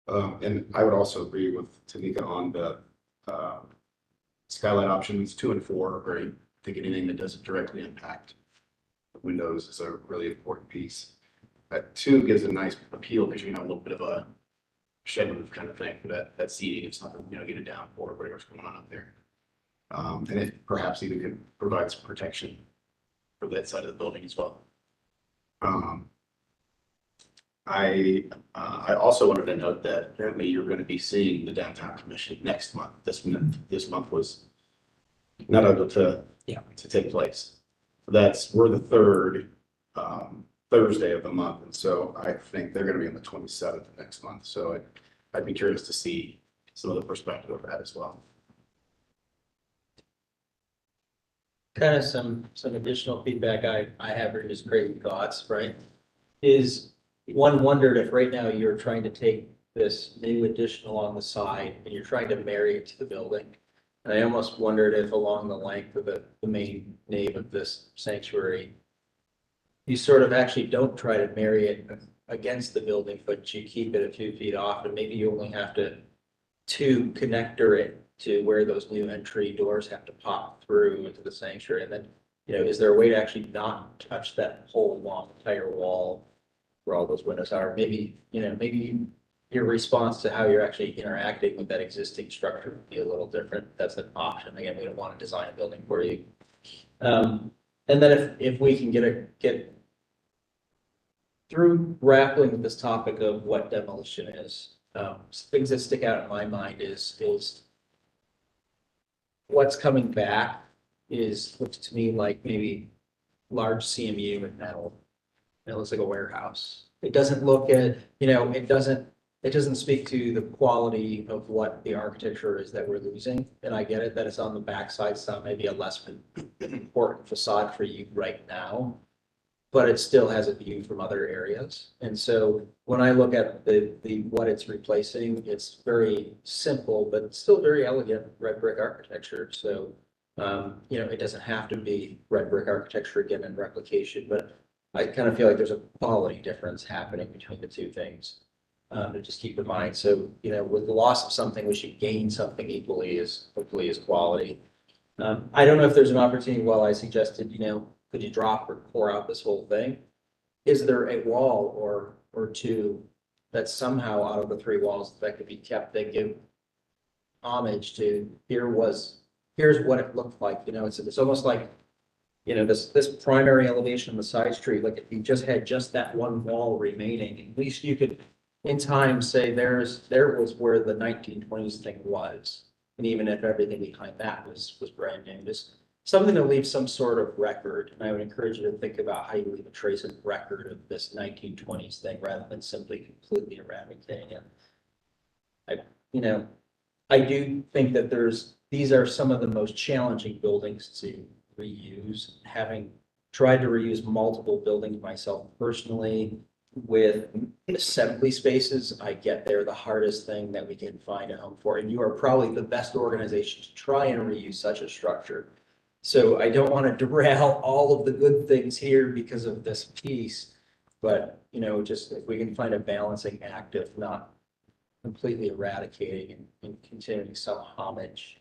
And I would also agree with Tanika on the skylight options 2 and 4. I think anything that doesn't directly impact windows is a really important piece. 2 gives a nice appeal because you can have a little bit of a shed roof kind of thing for that seating if something, get it down for whatever's going on up there. And it perhaps even could provide some protection for that side of the building as well. I also wanted to note that apparently you're going to be seeing the downtown commission next month. This month was not able to take place. We're the third Thursday of the month, and so I think they're going to be on the 27th next month. So I'd be curious to see some of the perspective of that as well. Kind of some additional feedback I have are just great thoughts, right? Is one wondered if right now you're trying to take this new additional on the side and you're trying to marry it to the building. And I almost wondered if along the length of the main nave of this sanctuary, you sort of actually don't try to marry it against the building, but you keep it a few feet off, and maybe you only have to connector it to where those new entry doors have to pop through into the sanctuary. And then, is there a way to actually not touch that whole long entire wall where all those windows are? Maybe your response to how you're actually interacting with that existing structure would be a little different. That's an option. Again, we don't want to design a building for you. And then if we can get through grappling with this topic of what demolition is, things that stick out in my mind is what's coming back looks to me like maybe large CMU and metal. It looks like a warehouse. It doesn't look at, it doesn't speak to the quality of what the architecture is that we're losing. And I get it that it's on the backside, so maybe a less important facade for you right now. But it still has a view from other areas. And so when I look at what it's replacing, it's very simple, but it's still very elegant red brick architecture. So, it doesn't have to be red brick architecture again in replication, but I kind of feel like there's a quality difference happening between the two things. To just keep in mind. So, with the loss of something, we should gain something equally as hopefully as quality. I don't know if there's an opportunity, while I suggested, could you drop or pour out this whole thing? Is there a wall or two that somehow out of the three walls that could be kept that give homage to here's what it looked like, it's almost like, this primary elevation on the side street, like if you just had just that one wall remaining, at least you could in time say there was where the 1920s thing was. And even if everything behind that was brand new, just something to leave some sort of record. And I would encourage you to think about how you leave a trace of record of this 1920s thing rather than simply completely eradicating it. I do think that these are some of the most challenging buildings to reuse. Having tried to reuse multiple buildings myself personally with assembly spaces, I get they're the hardest thing that we can find a home for. And you are probably the best organization to try and reuse such a structure. So I don't want to derail all of the good things here because of this piece, but just if we can find a balancing act of not completely eradicating and continuing some homage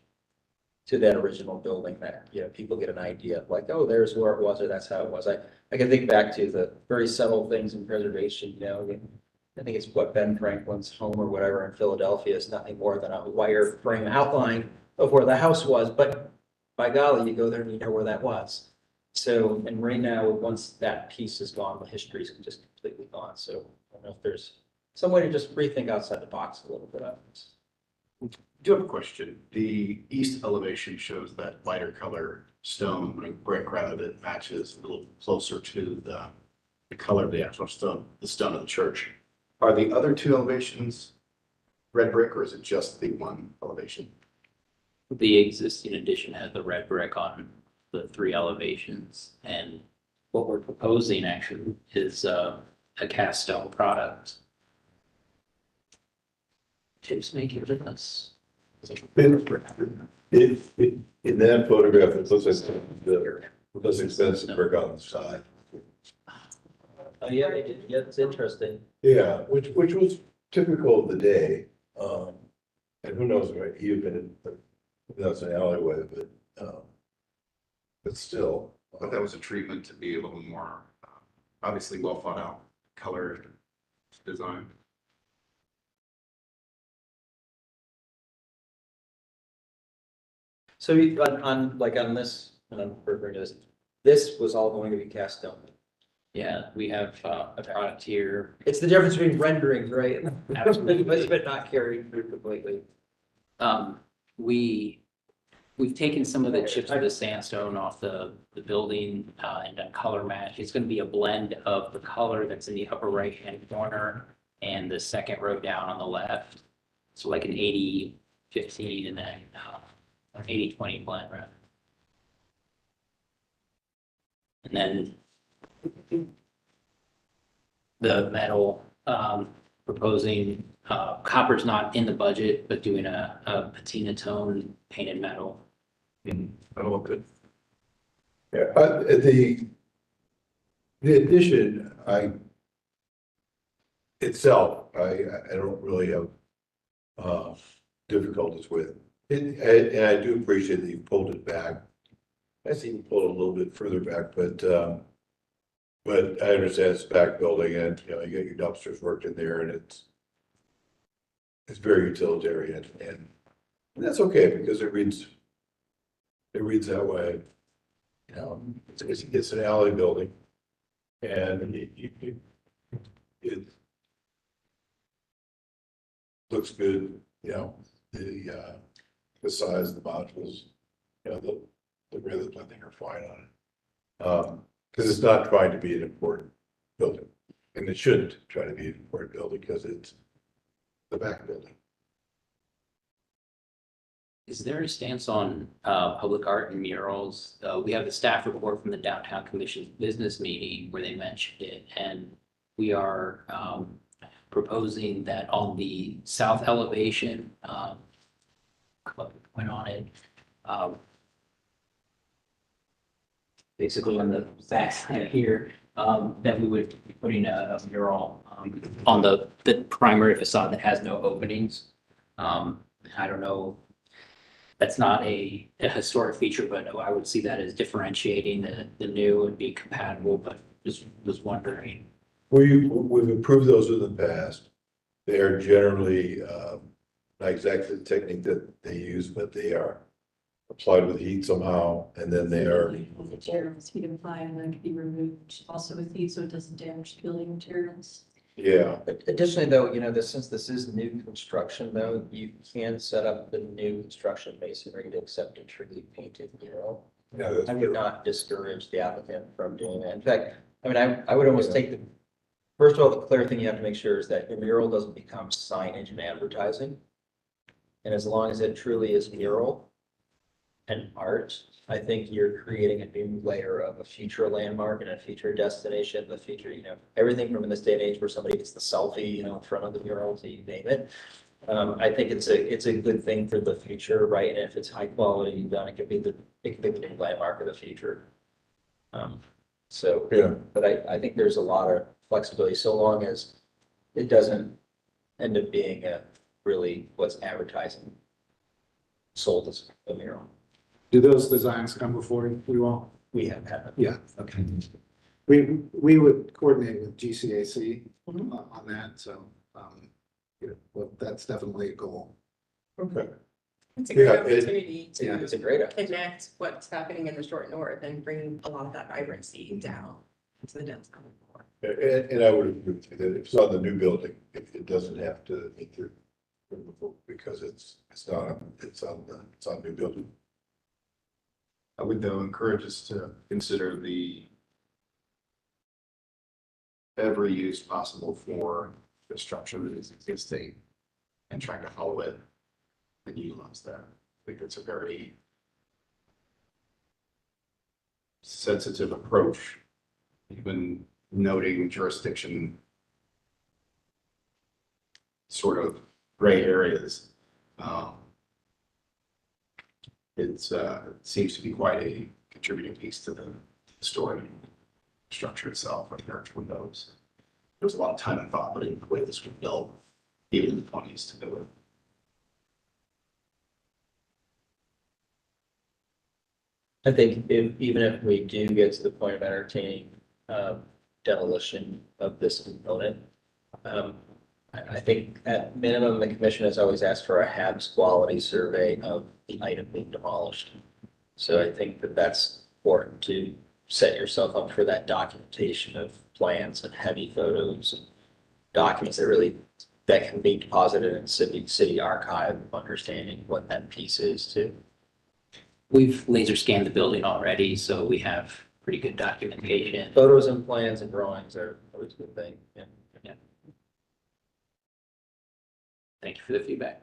to that original building that, people get an idea of like, oh, there's where it was, or that's how it was. I can think back to the very subtle things in preservation, I think it's what Ben Franklin's home or whatever in Philadelphia is nothing more than a wireframe outline of where the house was, but by golly, you go there and you know where that was. So, and right now, once that piece is gone, the history's just completely gone. So I don't know if there's some way to just rethink outside the box a little bit of this. I do have a question. The east elevation shows that lighter color stone, like brick, rather that matches a little closer to the color of the actual stone, the stone of the church. Are the other two elevations red brick, or is it just the one elevation? The existing addition has the red brick on the three elevations, and what we're proposing actually is a cast stone product. Tips make it with us. In that photograph, it looks like the less expensive brick on the side. Oh, yeah, they did. Yeah, it's interesting. Yeah, which was typical of the day. And who knows, right, even that's an alleyway, but still. I thought that was a treatment to be a little more, obviously well thought out, color design. So on this, and I'm referring to this was all going to be cast stone. Yeah, we have a product here. It's the difference between renderings, right? Absolutely. But not carried through completely. We've taken some of the chips of the sandstone off the building and done color match. It's going to be a blend of the color that's in the upper right-hand corner and the second row down on the left. So like an 80-15 and then an 80-20 blend, right? And then the metal, proposing, copper's not in the budget, but doing a patina tone painted metal. That'll look good. Yeah, the addition, itself, I don't really have difficulties with. And I do appreciate that you pulled it back. I see you pulled it a little bit further back, but I understand it's a back building and, you get your dumpsters worked in there and it's very utilitarian and that's okay because it reads that way. It's an alley building and it looks good, the size of the modules, the rhythms I think are fine on it. Because it's not trying to be an important building, and it shouldn't try to be an important building because it's the back building. Is there a stance on public art and murals? We have the staff report from the Downtown Commission's business meeting where they mentioned it, and we are proposing that on the south elevation, what went on it, basically on the back side here, that we would be putting a mural on the primary facade that has no openings. I don't know, that's not a historic feature, but I would see that as differentiating the new and be compatible, but just was wondering. We've approved those in the past. They are generally, not exactly the technique that they use, but they are applied with heat somehow, and then they are, Materials, heat applied, and then can be removed also with heat, so it doesn't damage the building materials. yeah. Additionally, though, since this is new construction, though, you can set up the new construction masonry to accept a truly painted mural. Yeah, that's I would true. not discourage the applicant from doing that. In fact, I would almost take first of all, the clear thing you have to make sure is that your mural doesn't become signage and advertising. And as long as it truly is mural and art, I think you're creating a new layer of a future landmark and a future destination, the future, everything from in this day and age where somebody gets the selfie, in front of the mural, so you name it. I think it's a good thing for the future, right? And if it's high quality done, it could be the new landmark of the future. Yeah. But I think there's a lot of flexibility, so long as it doesn't end up being really what's advertising sold as a mural. Do those designs come before you all? We have had them. Yeah, okay. We would coordinate with GCAC on that, so, well, that's definitely a goal. Okay. It's a great Yeah, opportunity yeah, to It's a great opportunity. connect what's happening in the short north and bring a lot of that vibrancy down to the downtown. And I would agree with you that if it's on the new building, it doesn't have to meet the, because it's on new building. I would though encourage us to consider the every use possible for the structure that is existing and trying to follow it and utilize that. I think it's a very sensitive approach, even noting jurisdiction sort of gray areas. It seems to be quite a contributing piece to the story structure itself, like there's windows. There was a lot of time and thought put into the way this was built, even in the 20s to do it. I think even if we do get to the point of entertaining demolition of this component, I think at minimum, the commission has always asked for a HABs quality survey of the item being demolished. So I think that that's important to set yourself up for that documentation of plans and heavy photos and documents that can be deposited in city archive, understanding what that piece is too. We've laser scanned the building already, so we have pretty good documentation. Photos and plans and drawings are always a good thing. Yeah. Thank you for the feedback.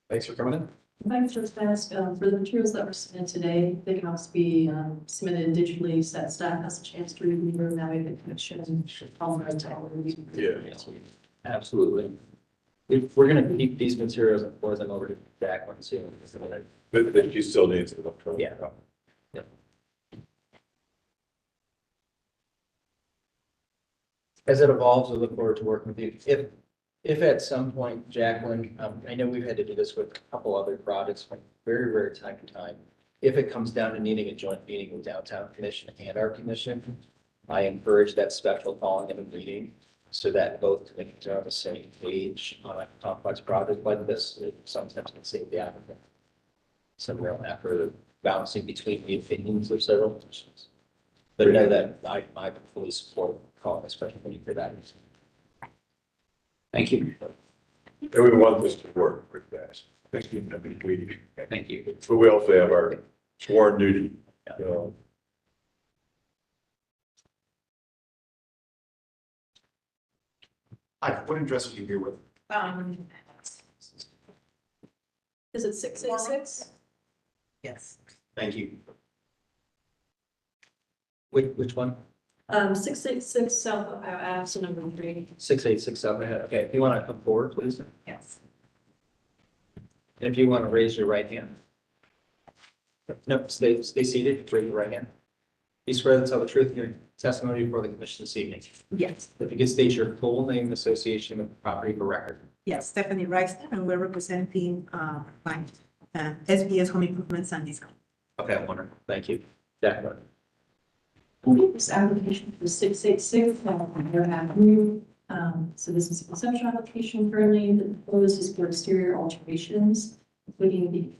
Thanks for coming in. If I could just ask, for the materials that were submitted today, they can also be submitted digitally, so that staff has a chance to review them, that way the commission all the time. Yeah. Absolutely. We're gonna keep these materials and forward them over to Jacqueline soon. But you still need to look for. Yeah. As it evolves, we look forward to working with you. If at some point, Jacqueline, I know we've had to do this with a couple other projects from very, very time to time. If it comes down to needing a joint meeting with Downtown Commission and our commission, I encourage that special calling of a meeting so that both commissions are on the same page on a complex project like this. It sometimes can save the applicant some real effort of balancing between the opinions of several commissions. But know that I fully support calling a special meeting for that. Thank you. And we want this to work pretty fast. Thank you. Thank you. But we also have our sworn duty. Hi, what address are you here with? Is it 686? Yes. Thank you. Which one? 686 South Ohio Ave, so number 3. 686 up ahead. Okay, if you want to come forward, please. And Yes. if you want to raise your right hand. No, stay seated, raise your right hand. You swear to tell the truth in your testimony before the commission this evening. Yes. If you could state your full name and association with the property for record. Yes, Stephanie Rice, and we're representing client SBS Home Improvements and Discount. Okay, wonderful. Thank you. Jacqueline. This application for 686 Ohio Avenue. So this is a conceptual application currently. The proposed is for exterior alterations, including the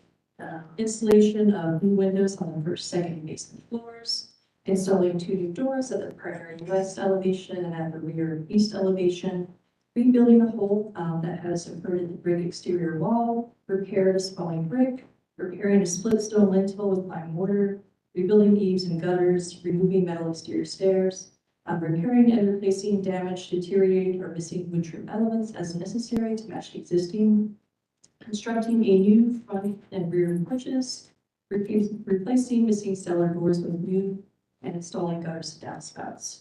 installation of new windows on the first, second, and basement floors, installing 2 new doors at the primary west elevation and at the rear east elevation, rebuilding a hole that has inverted the brick exterior wall, repair a spalling brick, repairing a split stone lintel with lime mortar, rebuilding eaves and gutters, removing metal exterior stairs, repairing and replacing damaged, deteriorated, or missing wood trim elements as necessary to match the existing, constructing a new front and rear porches, replacing missing cellar doors with new, and installing gutters and downspouts.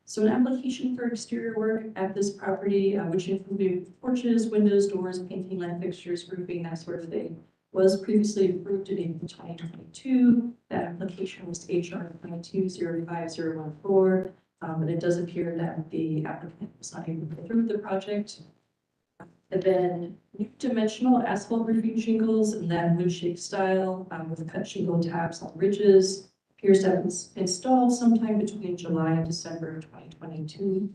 So an application for exterior work at this property, which included porches, windows, doors, painting, light fixtures, roofing, that sort of thing, was previously approved in April 2022. That application was HR 22-05014, but it does appear that the applicant was not able to approve the project. And then new dimensional asphalt roofing shingles in that wood shake style with cut shingle tabs on ridges appears to have been installed sometime between July and December of 2022.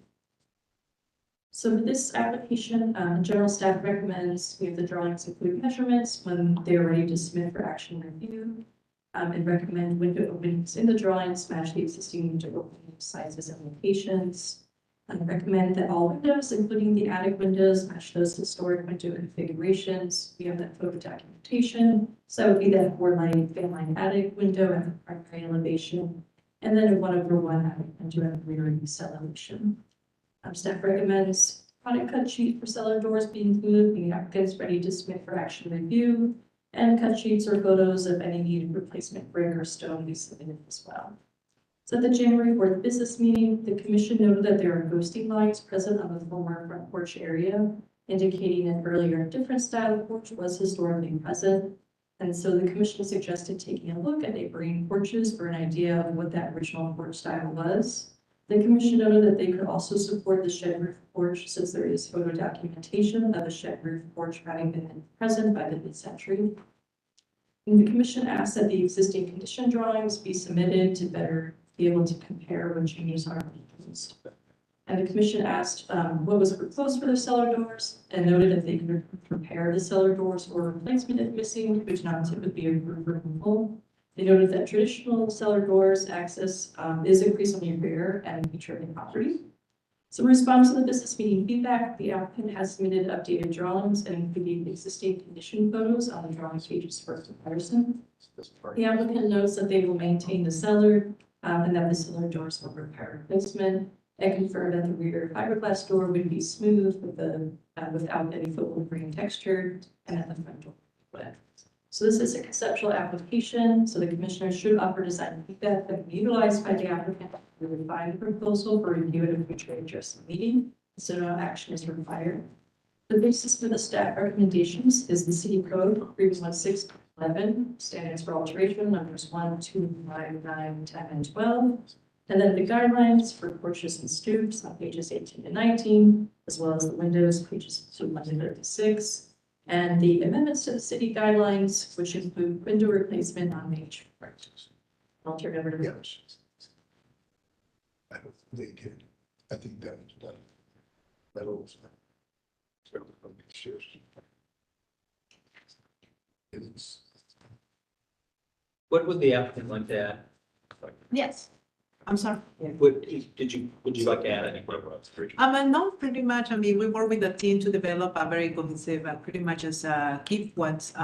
So for this application, general staff recommends we have the drawings include measurements when they are ready to submit for action review, and recommend window openings in the drawings match the existing window opening sizes and locations. And recommend that all windows, including the attic windows, match those historic window configurations. We have that photo documentation. So that would be that 4-line fan line attic window at the primary elevation, and then a 1/1 attic window at the rear east elevation. Staff recommends product cut sheet for cellar doors be included. The applicant is ready to submit for action review, and cut sheets or photos of any needed replacement brick or stone be submitted as well. So at the January 4th business meeting, the commission noted that there are ghosting lines present on the former front porch area, indicating an earlier different style of porch was historically present. And so the commission suggested taking a look at neighboring porches for an idea of what that original porch style was. The commission noted that they could also support the shed roof porch since there is photo documentation of a shed roof porch having been present by the mid-century. And the commission asked that the existing condition drawings be submitted to better be able to compare when changes are proposed. And the commission asked what was proposed for the cellar doors and noted that they could repair the cellar doors or replacement if missing, which not typically a removable. They noted that traditional cellar doors access is increasingly rare and feature in property. So in response to the business meeting feedback, the applicant has submitted updated drawings and including existing condition photos on the drawing pages for comparison. The applicant notes that they will maintain the cellar and that the cellar doors will repair replacement, and confirm that the rear fiberglass door would be smooth with without any footwell green texture, and that the front door would be wet. So this is a conceptual application, so the commissioners should offer design feedback that can be utilized by the applicant to refine the proposal for review at a future adjustment meeting, so no action is required. The basis for the staff recommendations is the city code 31611, standards for alteration numbers 1, 2, 5, 9, 10, and 12. And then the guidelines for porches and stoops on pages 18 and 19, as well as the windows, pages 21 to 36. And the amendments to the city guidelines, which include window replacement on page 4. I'll turn it over to Rich. I don't think it, I think that was done. That was. It's, What would the applicant like to add? Yes, I'm sorry. Would you like to add any? No, pretty much, I mean, we work with the team to develop a very cohesive, pretty much just keep what's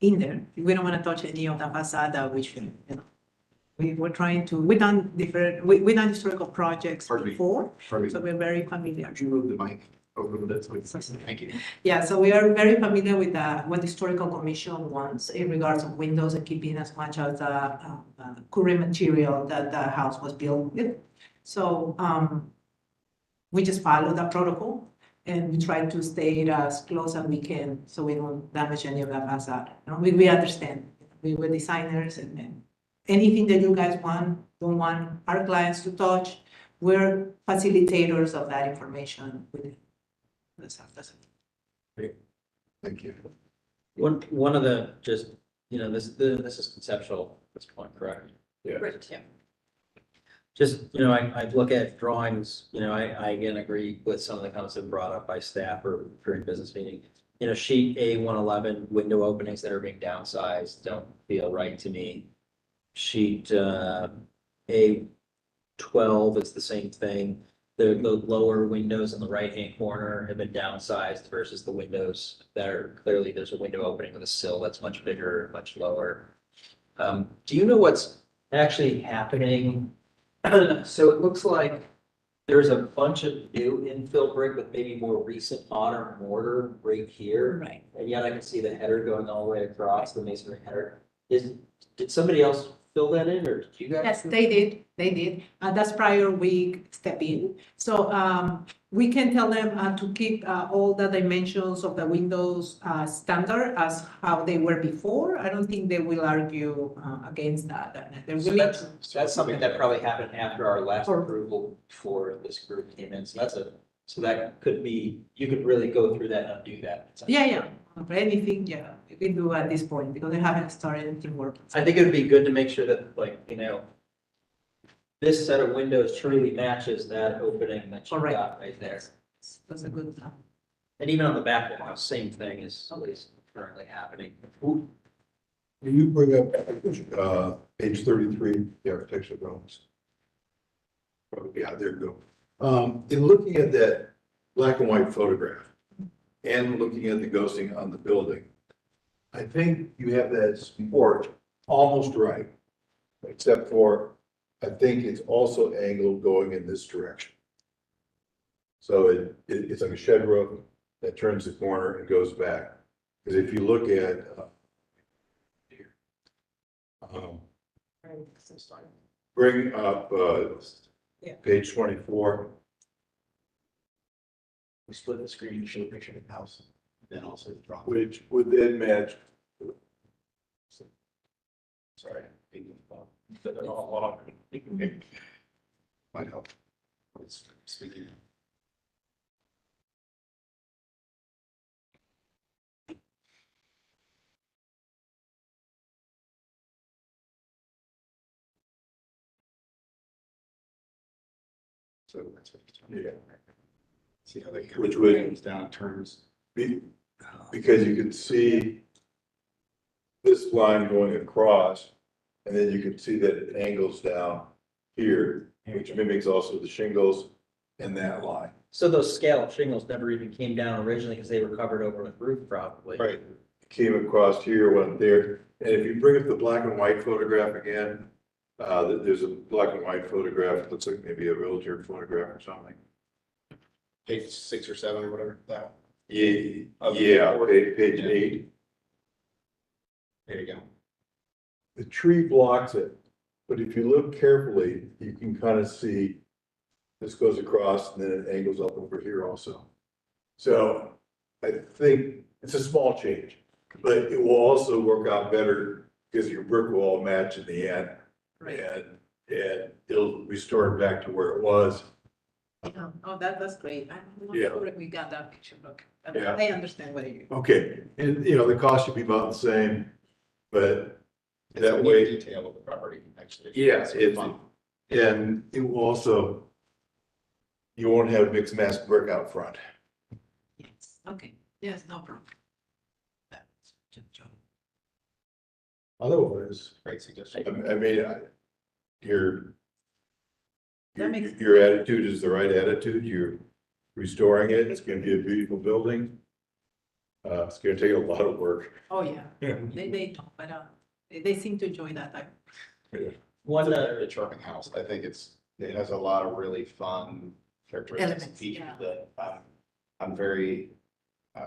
in there. We don't want to touch any of the facade, which, you know, we're trying to, we've done different, we've done historical projects Pardon me. before, Pardon me. so we're very familiar. Could you move the mic over a bit, please? Thank you. Yeah, so we are very familiar with what the historical commission wants in regards of windows and keeping as much of the current material that the house was built with. So we just follow that protocol and we try to stay as close as we can so we don't damage any of that facade. You know, we understand, we're designers and anything that you guys don't want our clients to touch, we're facilitators of that information with it. That's it. Thank you. One of the, just, this is conceptual at this point, correct? Yeah. Right, yeah. Just, I look at drawings, I again agree with some of the comments that were brought up by staff or during business meeting. Sheet A111, window openings that are being downsized don't feel right to me. Sheet A12 is the same thing. The lower windows in the right-hand corner have been downsized versus the windows that are clearly, there's a window opening with a sill that's much bigger, much lower. Do you know what's actually happening? So it looks like there's a bunch of new infill brick with maybe more recent modern mortar right here. Right. And yet I can see the header going all the way across the masonry header. Did somebody else fill that in, or did you guys? Yes, they did. That's prior we step in. So we can tell them to keep all the dimensions of the windows standard as how they were before. I don't think they will argue against that. They're So really, that's something that probably happened after our last approval before this group came in. So that could be, you could really go through that and undo that. yeah. For anything, yeah, we can do at this point because they haven't started anything working. I think it would be good to make sure that, this set of windows truly matches that opening that you Correct. got right there. That's a good. And even on the back of the house, same thing is currently happening. Will you bring up, page 33, the architectural drawings? Probably, yeah, there you go. In looking at that black and white photograph and looking at the ghosting on the building, I think you have that support almost right, except for, I think it's also angled going in this direction. So it's like a shed roof that turns the corner and goes back. Because if you look at, bring up, page 24. We split the screen to show a picture of the house, then also the drawing. Which would then match. Sorry. Might help. It's speaking. So that's what it's doing. Yeah. See how they Which would- goes down, turns. Because you can see this line going across, and then you can see that it angles down here, which mimics also the shingles and that line. So those scallop shingles never even came down originally because they were covered over with roof probably. Right. Came across here, went there, and if you bring up the black and white photograph again, there's a black and white photograph, looks like maybe a realtor photograph or something. Page 6 or 7 or whatever that. Yeah, page 8. There you go. The tree blocks it, but if you look carefully, you can kind of see this goes across and then it angles up over here also. So I think it's a small change, but it will also work out better because your brick will all match in the end. Right. And it'll restore it back to where it was. Oh, that's great. I'm not Yeah. sure if we got that picture. Look, Yeah. I understand what you. Okay, and the cost should be about the same, but It's that a neat way, detail of the property, actually. yeah, It's fun. and it will also, you won't have mixed mass brick out front. Yes, okay, yes, no problem. That's good job. Otherwise, Great suggestion. I mean, your That makes- your attitude is the right attitude. You're restoring it. It's gonna be a beautiful building. It's gonna take a lot of work. Oh, yeah, Yeah. they don't, but they seem to enjoy that. Yeah. One, It's a very charming house. I think it has a lot of really fun characteristics and Elements, features yeah. that I'm very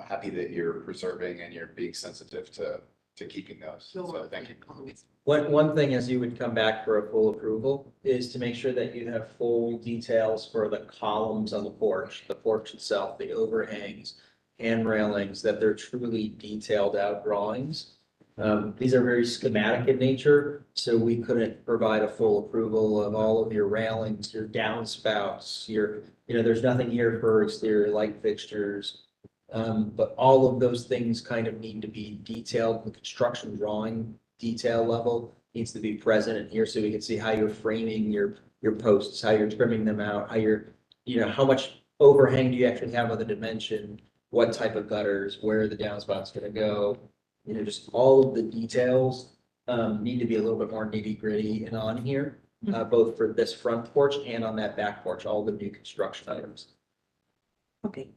happy that you're preserving and you're being sensitive to keeping those. So thank you. one thing as you would come back for a full approval is to make sure that you have full details for the columns on the porch itself, the overhangs, hand railings, that they're truly detailed out drawings. These are very schematic in nature, so we couldn't provide a full approval of all of your railings, your downspouts, there's nothing here for exterior light fixtures. But all of those things kind of need to be detailed, the construction drawing detail level needs to be present in here so we can see how you're framing your posts, how you're trimming them out, how much overhang do you actually have on the dimension, what type of gutters, where the downspouts gonna go. Just all of the details need to be a little bit more nitty gritty and on here, both for this front porch and on that back porch, all the new construction items. Okay.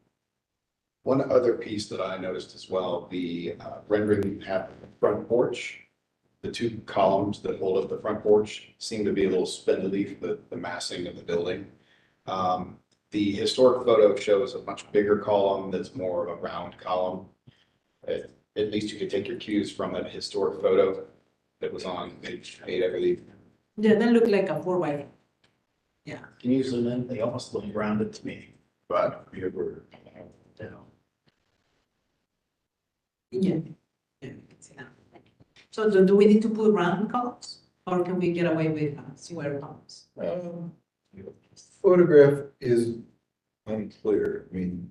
One other piece that I noticed as well, the rendering at the front porch, the two columns that hold up the front porch seem to be a little spindly for the massing of the building. The historic photo shows a much bigger column that's more of a round column. At least you could take your cues from that historic photo that was on page 8, I believe. Yeah, that look like a 4x. Can you zoom in? They almost look rounded to me. But we were, Yeah. Yeah, we can see that. So do we need to put round columns or can we get away with square columns? photograph is unclear, I mean.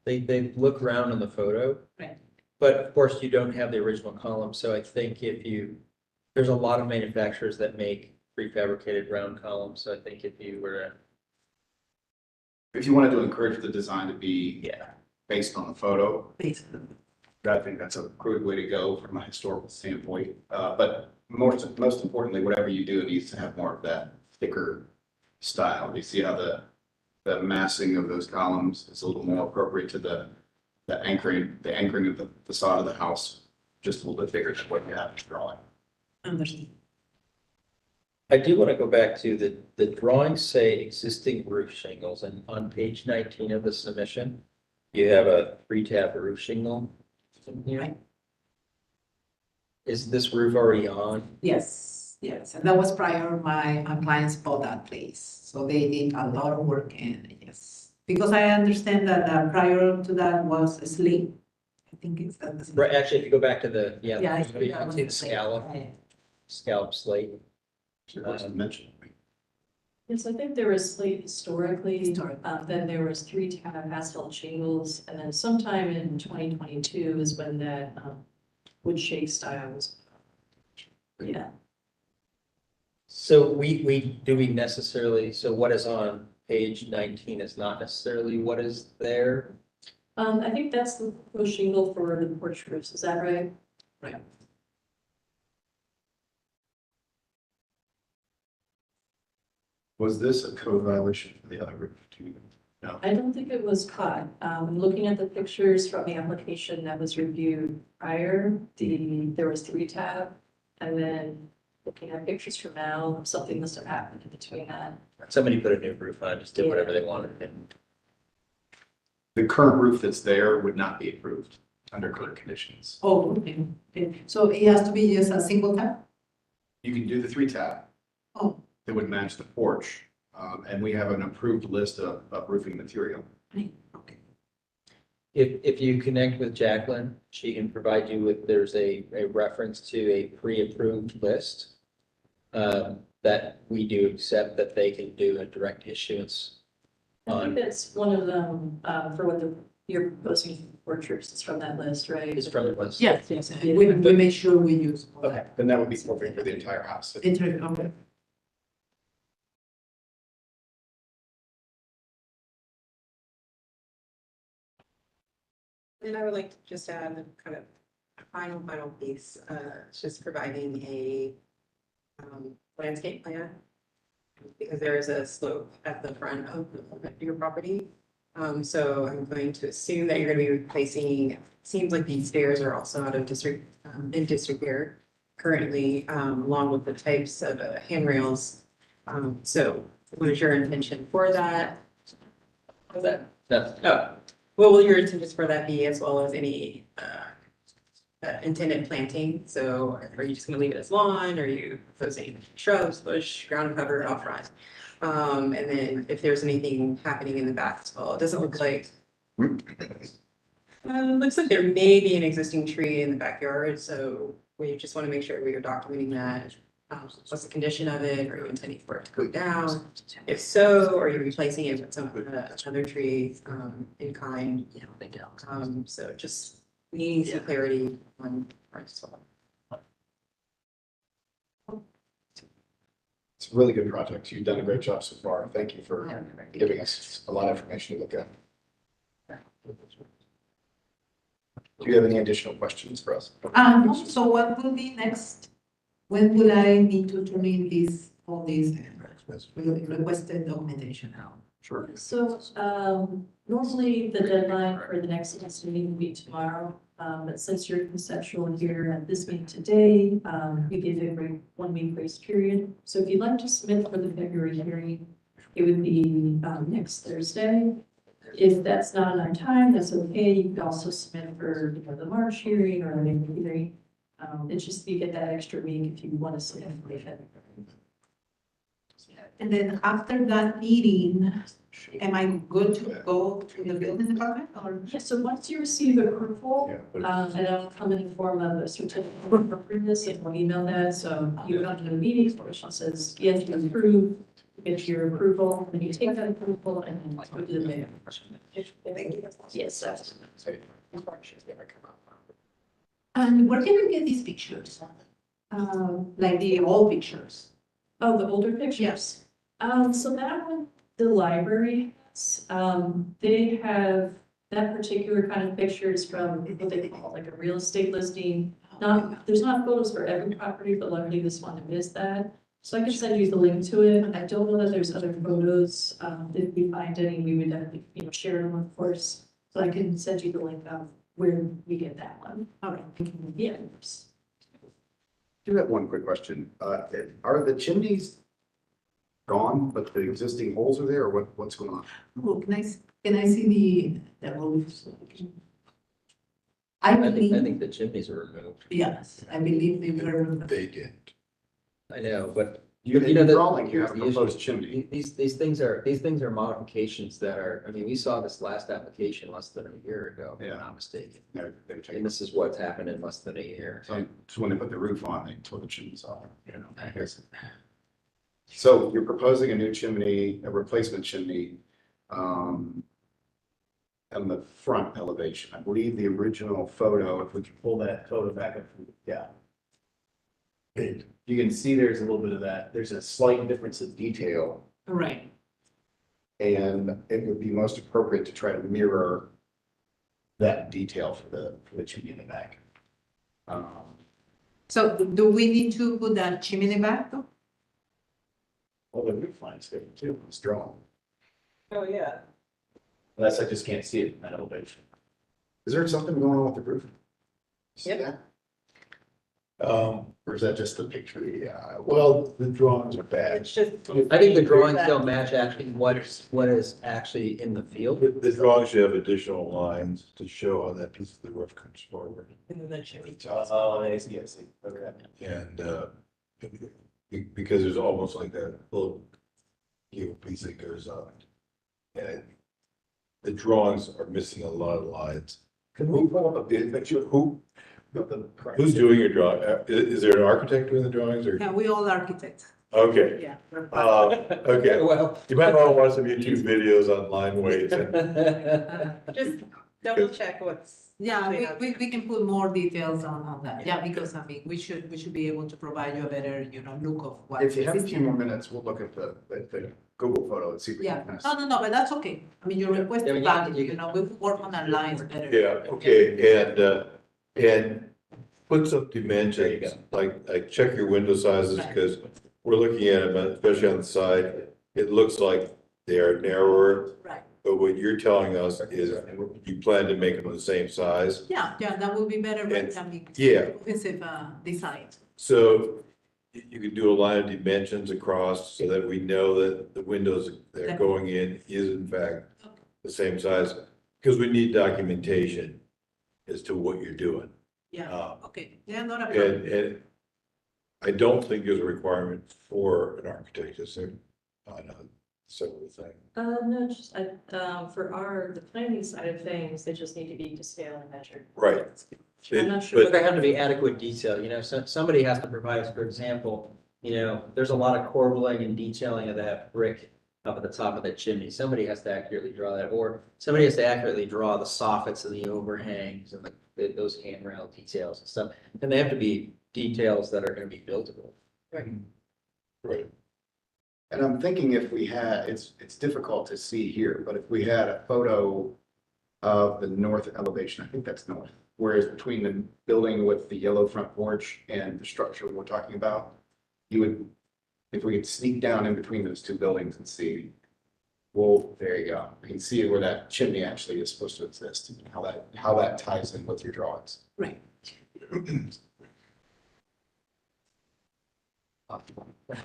They look round in the photo. Right. But of course, you don't have the original column, so I think there's a lot of manufacturers that make prefabricated round columns, so I think if you were, if you wanted to encourage the design to be yeah. based on the photo, Basically. I think that's a good way to go from a historical standpoint. But most importantly, whatever you do, it needs to have more of that thicker style. You see how the massing of those columns is a little more appropriate to the anchoring of the facade of the house, just a little bit bigger than what you have in the drawing. Understand. I do want to go back to the drawings say existing roof shingles, and on page 19 of the submission, you have a 3-tab roof shingle in here. Right. Is this roof already on? Yes, yes, and that was prior, my clients bought that place, so they did a lot of work in, yes. Because I understand that prior to that was a slate, I think it's that. Right, actually, if you go back to the, Yeah, I you think that can was see the the slate. scallop slate. It was mentioned. Yes, I think there was slate historically, Historic. then there was 3-tab asphalt shingles, and then sometime in 2022 is when that wood shake style was. Yeah, So so what is on page 19 is not necessarily what is there? I think that's the proposed shingle for the porch roofs, is that right? Right. Was this a code violation for the other roof? No. I don't think it was caught. Looking at the pictures from the application that was reviewed prior, there was 3-tab. And then looking at pictures from now, something must have happened in between that. Somebody put a new roof on, just did whatever they wanted. And The current roof that's there would not be approved under clear conditions. Oh, okay, okay, so it has to be just a single tab? You can do the 3-tab. Oh. That would match the porch. And we have an approved list of roofing material. Okay. If you connect with Jacqueline, she can provide you with, there's a reference to a pre-approved list that we do accept that they can do a direct issuance I think on, that's one of them, for what you're proposing for porch roofs is from that list, right? is from the list. Yes, yes, we make sure we use. all Okay, that. then that would be perfect for the entire house. Okay. And I would like to just add a kind of final piece, it's just providing a landscape plan. Because there is a slope at the front of your property. So I'm going to assume that you're gonna be replacing, seems like these stairs are also out of district, in disrepair currently, along with the types of handrails. So what is your intention for that? Was that, what will your intentions for that be, as well as any, intended planting? So are you just gonna leave it as lawn? Are you proposing shrubs, bush, ground cover, off front? And then if there's anything happening in the back as well, it doesn't look like. Looks like there may be an existing tree in the backyard, so we just want to make sure we are documenting that. What's the condition of it? Are you intending for it to go down? If so, are you replacing it with some another tree in kind? So just needing some clarity on part as well. It's a really good project. You've done a great job so far. Thank you for giving us a lot of information to look at. Do you have any additional questions for us? So what will be next? When will I need to turn in all these requested documentation now? Sure. So, normally the deadline for the next meeting will be tomorrow. But since you're conceptual here at this meeting today, we give it a 1 week grace period. So if you'd like to submit for the February hearing, it would be, next Thursday. If that's not enough time, that's okay. You could also submit for, the March hearing or the April hearing. It's just you get that extra week if you want to submit for the February. And then after that meeting, am I good to go to the building department or? Yeah, so once you receive approval, and it'll come in the form of a certificate of appropriateness, and we'll email that, so you come to the meeting, which says, yes, you approve, get your approval, and you take that approval and then go to the mayor. Yes, that's. And where can you get these pictures? Like the old pictures? Oh, the older pictures? Yes. So that one, the library, they have that particular kind of pictures from what they call like a real estate listing. There's not photos for every property, but luckily this one is that. So I can send you the link to it. I don't know that there's other photos. If we find any, we would definitely, share them, of course. So I can send you the link of where we get that one. All right. Yeah. I do have one quick question. Are the chimneys gone, but the existing holes are there, or what's going on? Oh, can I see the roofs? I I believe, think the chimneys are removed. yes, I believe they were. They did. I know, but You You know, the- drawing, you have a the issue- proposed chimney. these things are modifications that are, I mean, we saw this last application less than a year ago, if I'm not mistaken. They're And taking, this is what's happened in less than a year. so when they put the roof on, they tore the chimneys off, you know. I guess. So you're proposing a new chimney, a replacement chimney, on the front elevation. I believe the original photo, if we can pull that photo back up, yeah. You can see there's a little bit of that. There's a slight difference of detail, Right. and it would be most appropriate to try to mirror that detail for the chimney in the back. So do we need to put that chimney back though? Well, the roof line's there too, it's drawn. Oh, yeah. Unless I just can't see it in that elevation. Is there something going on with the roof? See Yep. that? Or is that just the picture? Yeah, well, the drawings are bad. It's just. I think the drawings don't match actually what is actually in the field. The drawings should have additional lines to show how that piece of the roof comes forward. And then the chimney. Oh, I see. Okay. And, because there's almost like a little cable piece that goes on. And the drawings are missing a lot of lines. Can we pull up a bid picture? Who's doing your drawing? Is there an architect doing the drawings or? Yeah, we all architects. Okay, Yeah. okay. Well. You might want to watch some YouTube videos on line weights and Just double check what's. Yeah, actually happening. we can put more details on that. Yeah, because I mean, we should be able to provide you a better, look of what. If you have a few more minutes, we'll look at the Google photo and see if we Yeah, can. no, but that's okay. I mean, your request Yeah, is but valid, you can- we'll work on our lines better. yeah, okay, and put some dimensions, like check your window sizes, Right. because we're looking at them, especially on the side, it looks like they are narrower, Right. but what you're telling us is you plan to make them the same size. Yeah, that would be better, And- I mean. yeah. Expensive, design. So you could do a line of dimensions across so that we know that the windows that are going in is in fact the same size. Because we need documentation as to what you're doing. Yeah, okay, yeah, not a problem. And I don't think there's a requirement for an architect, is there? On a similar thing. No, just, the planning side of things, they just need to be to scale and measured. Right. I'm not sure. But they have to be adequate detail, so, somebody has to provide us, for example, there's a lot of corbelling and detailing of that brick up at the top of that chimney. Somebody has to accurately draw that, or somebody has to accurately draw the soffits and the overhangs and those handrail details and stuff. And they have to be details that are gonna be buildable. Right. And I'm thinking if we had, it's difficult to see here, but if we had a photo of the north elevation, I think that's north, whereas between the building with the yellow front porch and the structure we're talking about, you would, if we could sneak down in between those two buildings and see, well, there you go. You can see where that chimney actually is supposed to exist and how that ties in with your drawings. Right.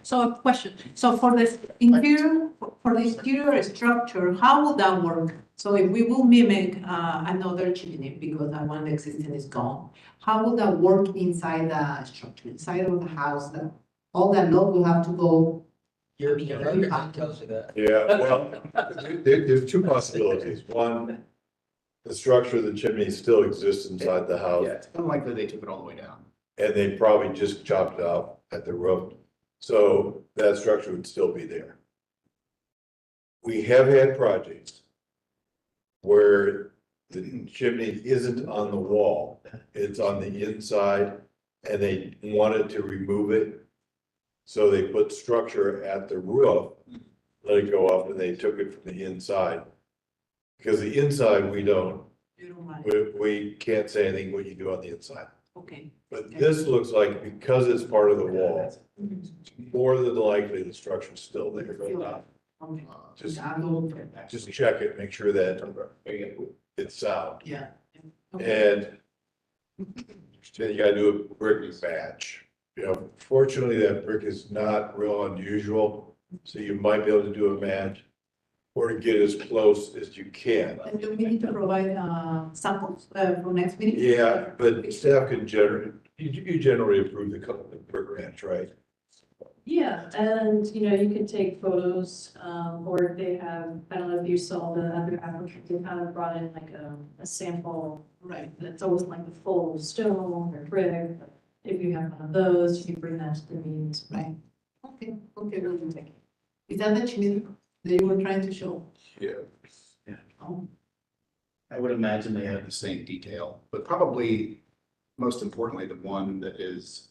So a question, so for this interior, structure, how would that work? So if we will mimic another chimney because that one existing is gone, how would that work inside the structure, inside of the house? That all that load will have to go. Your architect tells you that. Yeah, well, there's two possibilities. One, the structure of the chimney still exists inside the house, Yeah, it's unlikely they took it all the way down. and they probably just chopped it out at the roof. So that structure would still be there. We have had projects where the chimney isn't on the wall, it's on the inside, and they wanted to remove it. So they put structure at the roof, let it go up, and they took it from the inside. Because the inside, we don't, You don't mind, we can't say anything what you do on the inside. okay. But this looks like, because it's part of the wall, more than likely the structure's still there. Okay. Just, I will- just check it, make sure that it's sound. Yeah. And then you gotta do a brick match. Fortunately, that brick is not real unusual, so you might be able to do a match or to get as close as you can. And do we need to provide samples for next meeting? Yeah, but staff can generally, you generally approve the brick match, right? Yeah, and you can take photos, or if they have, I don't know if you saw the other applicant, they kind of brought in like a sample. Right. That's always like the full stone or brick. If you have one of those, you can bring that to the meetings. Right. Okay, really good. Is that the chimney that you were trying to show? Yeah. Oh, I would imagine they have the same detail, but probably most importantly, the one that is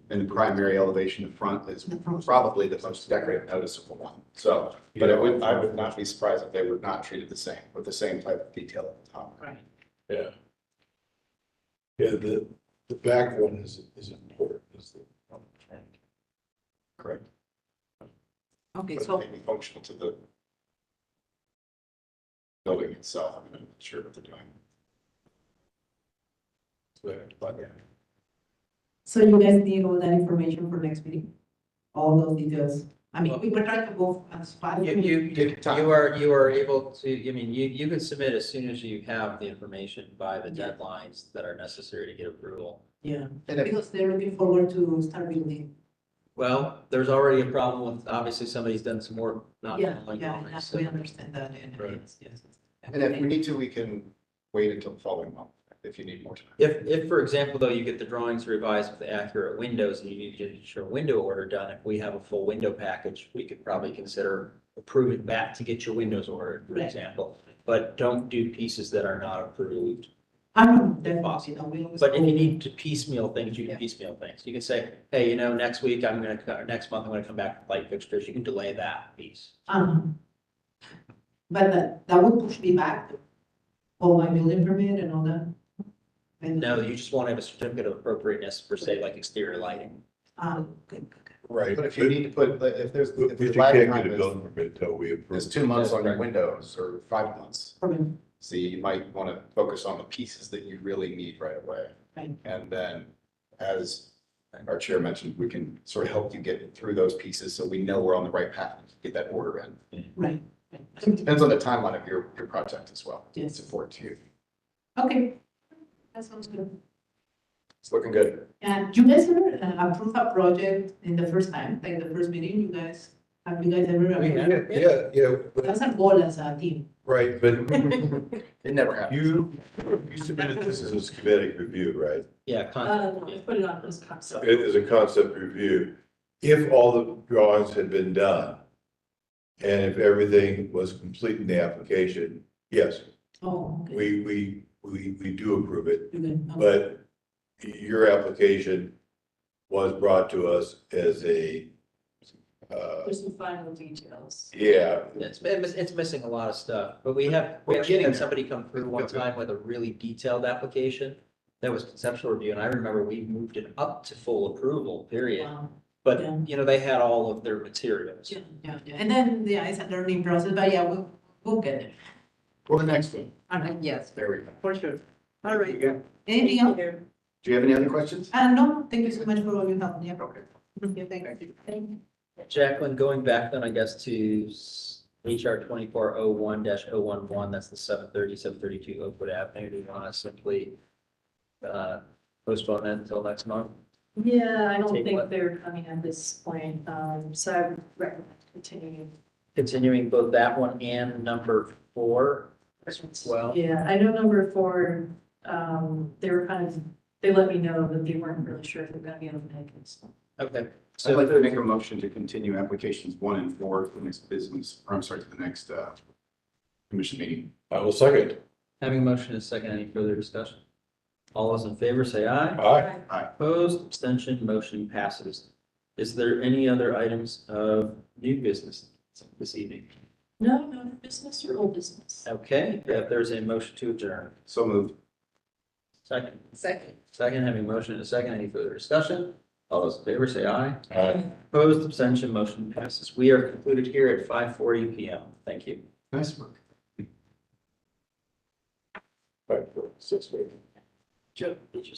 in the primary elevation in front is probably the most decorative noticeable one. So, but I would not be surprised if they were not treated the same, with the same type of detail at the top. right. Yeah. Yeah, the back one is important, is the. Correct. Okay, But so, maybe functional to the building itself. I'm not sure what they're doing. But yeah. so you guys need all that information for next meeting? All those details? I mean, we were trying to go as fast. You Take your time. you are able to, you can submit as soon as you have the information by the deadlines that are necessary to get approval. Yeah, And if, because they're looking forward to start building. Well, there's already a problem with, obviously, somebody's done some work not Yeah, following yeah, drawings, yes, so- we understand that, and Right. yes. and if we need to, we can wait until the following month if you need more time. If, for example, though, you get the drawings revised with accurate windows and you need to get your window order done, if we have a full window package, we could probably consider approving that to get your windows ordered, for Right. example. But don't do pieces that are not approved. I don't know, definitely, no, we always. But if you go- need to piecemeal things, you can Yeah. piecemeal things. You can say, hey, next week I'm next month I'm gonna come back with light fixtures. You can delay that piece. But that would push me back, all my building permit and all that. And, No, you just won't have a certificate of appropriateness for, say, like exterior lighting. Good. Right. But if you need to put, if there's, But if you your lag can't time get a is, building permit until we approve. is 2 months on your That's windows or 5 months. Okay. So you might want to focus on the pieces that you really need right away. Right. And then, as our chair mentioned, we can sort of help you get through those pieces so we know we're on the right path, get that order in. Right. Depends on the timeline of your project as well. Yes. It's important to you. Okay. That sounds good. It's looking good. And you guys ever approve a project in the first time, like the first meeting, have you guys ever? approved it? Yeah, That's our goal as a team. right, but It never happens. you submitted this as a schematic review, right? Yeah, concept. I put it on this concept. It is a concept review. If all the drawings had been done, and if everything was complete in the application, yes, Oh, okay. we do approve it. You're good. Okay. But your application was brought to us as a, There's some final details. yeah, It's missing a lot of stuff, but we have We're getting had there. somebody come through one time with a really detailed application. That was conceptual review, and I remember we moved it up to full approval, period. Wow. But, Yeah. you know, they had all of their materials. Yeah. And then, it's a learning process, but yeah, we'll get there. Well, the next one. All right, yes, There we go. for sure. All right. You good? Anything else? Do you have any other questions? No, thank you so much for all your help. Yeah. Okay. Yeah, thank you. Jacqueline, going back then, I guess, to HR 2401-011, that's the 732 Oakwood Avenue. Do you want to simply postpone that until next month? Yeah, I don't Take think what? they're coming at this point, so I would recommend continuing. Continuing both that one and number 4 as well? Yeah, I know number 4, they were they let me know that they weren't really sure if they're gonna be able to make it. So. Okay. So I'd So like to make a motion to continue applications 1 and 4 to the next business, or I'm sorry, to the next commission meeting. I will second. having a motion and a second, any further discussion? All those in favor say aye. Aye. Opposed, abstention, motion passes. Is there any other items of new business this evening? No, no business or old business. Okay, if there's a motion to adjourn. So moved. Second. Second. Second, having a motion and a second, any further discussion? All those in favor say aye. Aye. Opposed, abstention, motion passes. We are concluded here at 5:40 PM. Thank you. Nice work. 5, 4, 6, 8. Joe, did you